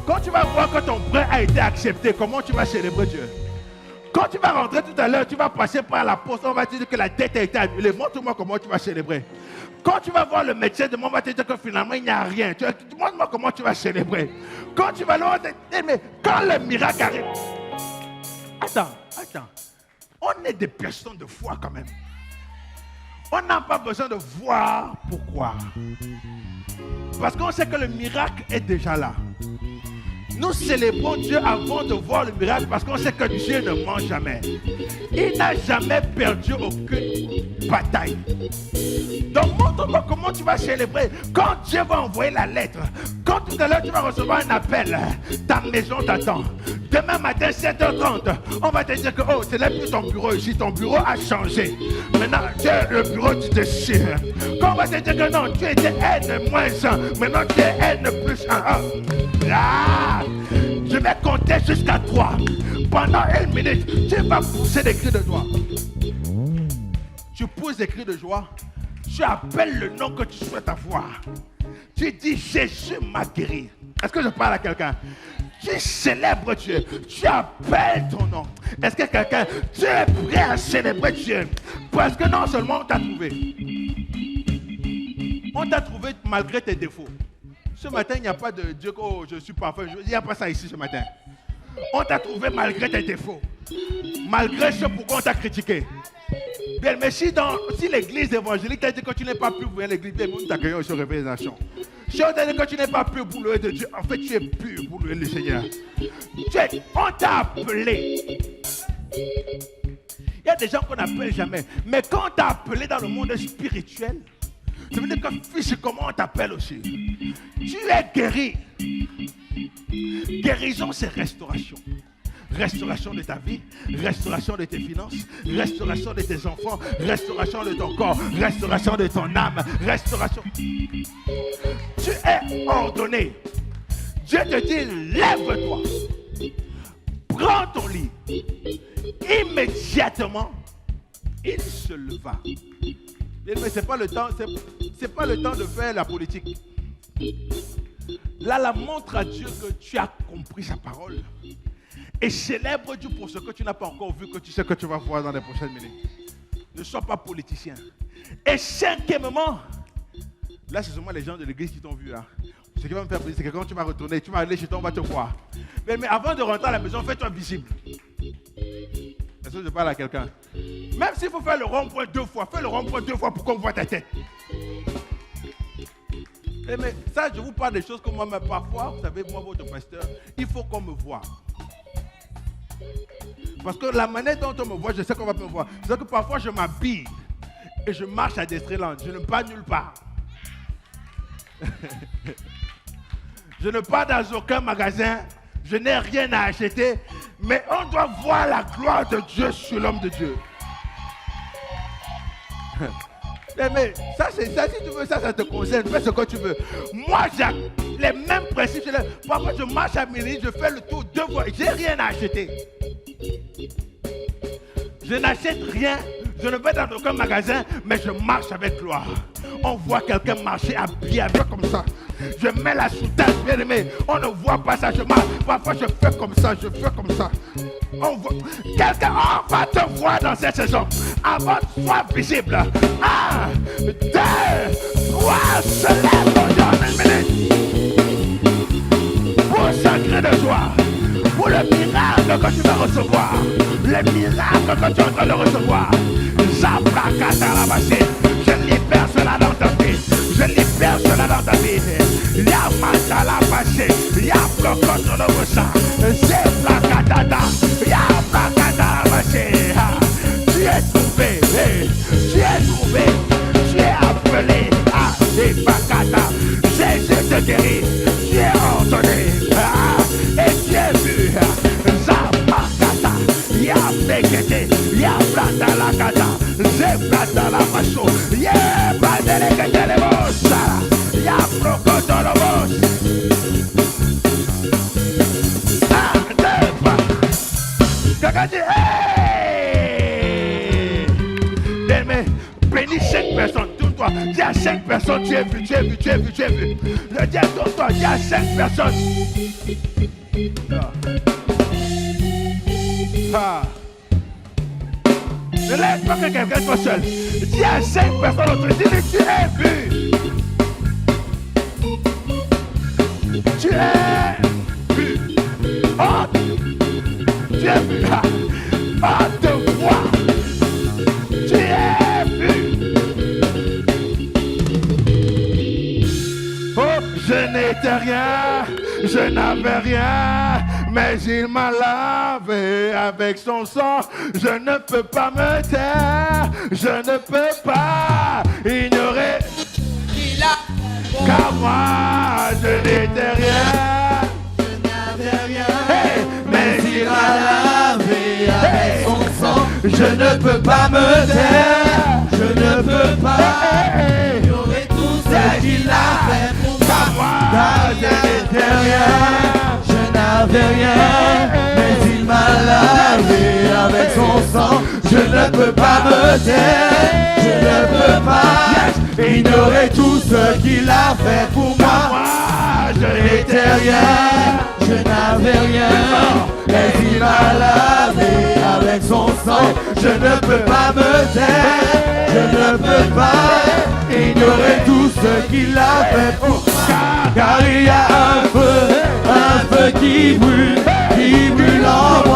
Quand tu vas voir que ton prêt a été accepté, comment tu vas célébrer Dieu? Quand tu vas rentrer tout à l'heure, tu vas passer par la poste, on va te dire que la dette a été annulée. Montre-moi comment tu vas célébrer. Quand tu vas voir le médecin, on va te dire que finalement, il n'y a rien. Montre-moi comment tu vas célébrer. Quand tu vas là, on va te dire, mais quand le miracle arrive... Attends. On est des personnes de foi quand même. On n'a pas besoin de voir pourquoi. Parce qu'on sait que le miracle est déjà là. Nous célébrons Dieu avant de voir le miracle parce qu'on sait que Dieu ne ment jamais. Il n'a jamais perdu aucune bataille. Donc montre-moi comment tu vas célébrer. Quand Dieu va envoyer la lettre, quand tout à l'heure tu vas recevoir un appel, ta maison t'attend. Demain matin 7h30, on va te dire que oh, c'est là plus ton bureau ici, ton bureau a changé. Maintenant, le bureau tu te chires. Quand on va te dire que non, tu étais N-1, maintenant tu es N+1. Ah, je vais compter jusqu'à 3. Pendant 1 minute, tu vas pousser des cris de joie. Tu pousses des cris de joie. Tu appelles le nom que tu souhaites avoir. Tu dis Jésus m'a guéri. Est-ce que je parle à quelqu'un? Tu célèbres Dieu. Tu appelles ton nom. Est-ce que quelqu'un, tu es prêt à célébrer Dieu? Parce que non seulement on t'a trouvé. On t'a trouvé malgré tes défauts. Ce matin, il n'y a pas de Dieu, oh, je suis parfait. Il n'y a pas ça ici ce matin. On t'a trouvé malgré tes défauts. Malgré ce pourquoi on t'a critiqué. Bien, mais si l'église évangélique t'a dit que tu n'es pas pur pour l'église, bien, nous t'accueillons sur Révélation. Si on t'a dit que tu n'es pas pur pour louer de Dieu, en fait, tu es pur pour louer le Seigneur. On t'a appelé. Il y a des gens qu'on n'appelle jamais. Mais quand on t'a appelé dans le monde spirituel, ça veut dire que physiquement on t'appelle aussi. Tu es guéri. Guérison, c'est restauration. Restauration de ta vie, restauration de tes finances, restauration de tes enfants, restauration de ton corps, restauration de ton âme, restauration. Tu es ordonné. Dieu te dit, lève-toi. Prends ton lit. Immédiatement, il se leva. Mais ce n'est pas le temps, c'est pas le temps de faire la politique. Là, montre à Dieu que tu as compris sa parole. Et célèbre Dieu pour ce que tu n'as pas encore vu, que tu sais que tu vas voir dans les prochaines minutes. Ne sois pas politicien. Et cinquièmement, là, c'est seulement les gens de l'église qui t'ont vu. Hein. Ce qui va me faire plaisir, c'est que quand tu vas retourner, tu vas aller chez toi, on va te voir. Mais avant de rentrer à la maison, fais-toi visible. Est-ce que je parle à quelqu'un? Même s'il faut faire le rond-point 2 fois, fais le rond-point 2 fois pour qu'on voit ta tête. Mais ça, je vous parle des choses comme moi, mais parfois, vous savez, moi, votre pasteur, il faut qu'on me voie. Parce que la manière dont on me voit, je sais qu'on va me voir. C'est que parfois, je m'habille et je marche à Destreland. Je ne pars nulle part. Je ne pars dans aucun magasin. Je n'ai rien à acheter. Mais on doit voir la gloire de Dieu sur l'homme de Dieu. Mais ça, c'est ça. Si tu veux ça, ça te concerne. Fais ce que tu veux. Moi, j'ai les mêmes principes. Parfois, je marche à midi, je fais le tour 2 fois. J'ai rien à acheter. Je n'achète rien. Je ne vais dans aucun magasin, mais je marche avec gloire. On voit quelqu'un marcher habillé avec comme ça. Je mets la soutane, bien aimé. On ne voit pas ça, je marche. Parfois, je fais comme ça, je fais comme ça. On voit. Quelqu'un, on va te voir dans cette saison. Avant, sois visible. 1, 2, 3, célèbre dans 1 minute. Pour ce cri de joie. Pour le miracle que tu vas recevoir. Le miracle que tu es en train de recevoir. Je libère cela dans ta vie. Je libère cela dans ta vie. Yamata la passé. Yamprokoto le rosa. C'est la katata. Yamprokata la passé. Tu es trouvé. Tu es trouvé. Tu es appelé à Ipakata. Jésus te guérit. Tu es ordonné. Et tu es vu. Zapakata. Yamekete. Yamprata la kata. Zeprata la macho. Yamprata le bossa. Yamprokoto le bossa. Quelqu'un dit, hey! Mais bénis 5 personnes, tourne-toi. Dis à 5 personnes, tu es vu, tu es vu, tu es vu, tu es vu. Je dis à tourne-toi, dis à 5 personnes. Ne laisse pas que quelqu'un soit seul. Dis à 5 personnes, autres, dis-lui, tu es vu. Tu es vu. Oh, tu es vu. Oh, te voit. Tu es vu. Oh, je n'étais rien. Je Je n'avais rien, mais il m'a lavé avec son sang. Je ne peux pas me taire, je ne peux pas ignorer Il a car moi je n'étais rien. Hey, mais il m'a lavé avec son sang. Je ne peux pas me taire, je ne peux pas ignorer tout ce qu'il a fait pour moi. Je n'étais rien, je n'avais rien, mais il m'a lavé avec son sang. Je ne peux pas me taire, je ne peux pas ignorer tout ce qu'il a fait pour moi. Je n'étais rien, je n'avais rien, mais il m'a lavé avec son sang. Je ne peux pas me taire, je ne peux pas ignorer tout ce qu'il a fait pour moi. Car il y a un feu qui brûle en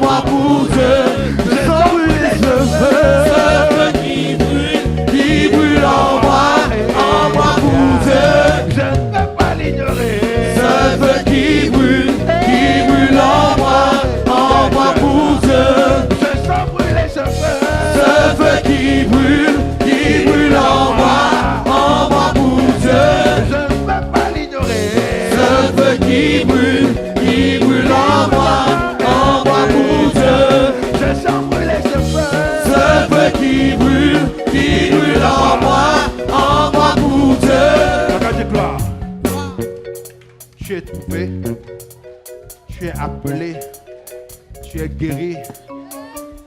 moi pour Dieu. Je sens brûler ce feu qui brûle en moi pour Dieu. Je ne peux pas l'ignorer. Ce feu qui brûle en moi pour Dieu. Je sens brûler ce feu. Ce feu qui brûle en moi pour Dieu. Je ne peux pas l'ignorer. Ce feu qui brûle en moi pour Dieu. Je sens brûler ce feu. Ce feu qui brûle en moi pour Dieu. Quand tu gloire, tu es trouvé, tu es appelé, tu es guéri,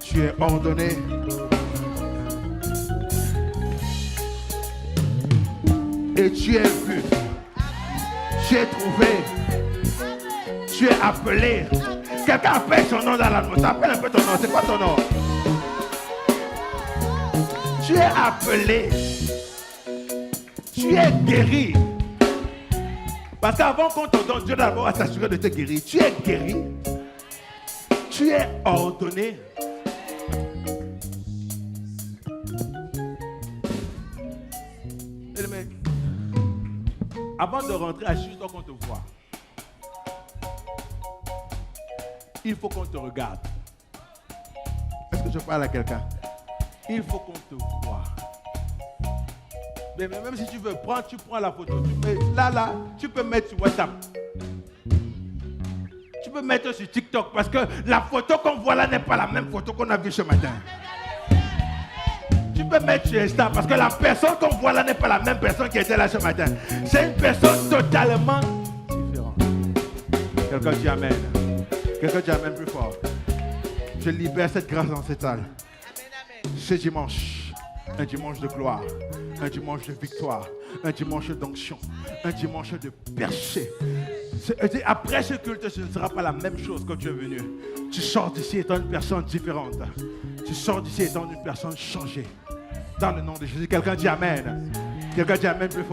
tu es ordonné. Et tu es vu, tu es trouvé, tu es appelé. Quelqu'un appelle son nom dans la note. Appelle un peu ton nom. C'est quoi ton nom? Tu es appelé. Tu es guéri. Parce qu'avant qu'on te donne, Dieu d'abord va s'assurer de te guérir. Tu es guéri. Tu es ordonné. Et le mec, avant de rentrer, assure-toi qu'on te voit. Il faut qu'on te regarde. Est-ce que je parle à quelqu'un? Il faut qu'on te voit. Mais même si tu veux prendre, tu prends la photo. Là, tu peux mettre sur WhatsApp. Tu peux mettre sur TikTok parce que la photo qu'on voit là n'est pas la même photo qu'on a vue ce matin. Tu peux mettre sur Insta parce que la personne qu'on voit là n'est pas la même personne qui était là ce matin. C'est une personne totalement différente. Quelqu'un dit Amen. Quelqu'un dit Amen plus fort. Je libère cette grâce dans cette salle. Ce dimanche, un dimanche de gloire, un dimanche de victoire, un dimanche d'onction, un dimanche de percée. Après ce culte, ce ne sera pas la même chose que tu es venu. Tu sors d'ici étant une personne différente. Tu sors d'ici étant une personne changée. Dans le nom de Jésus, quelqu'un dit Amen. Quelqu'un dit Amen plus fort.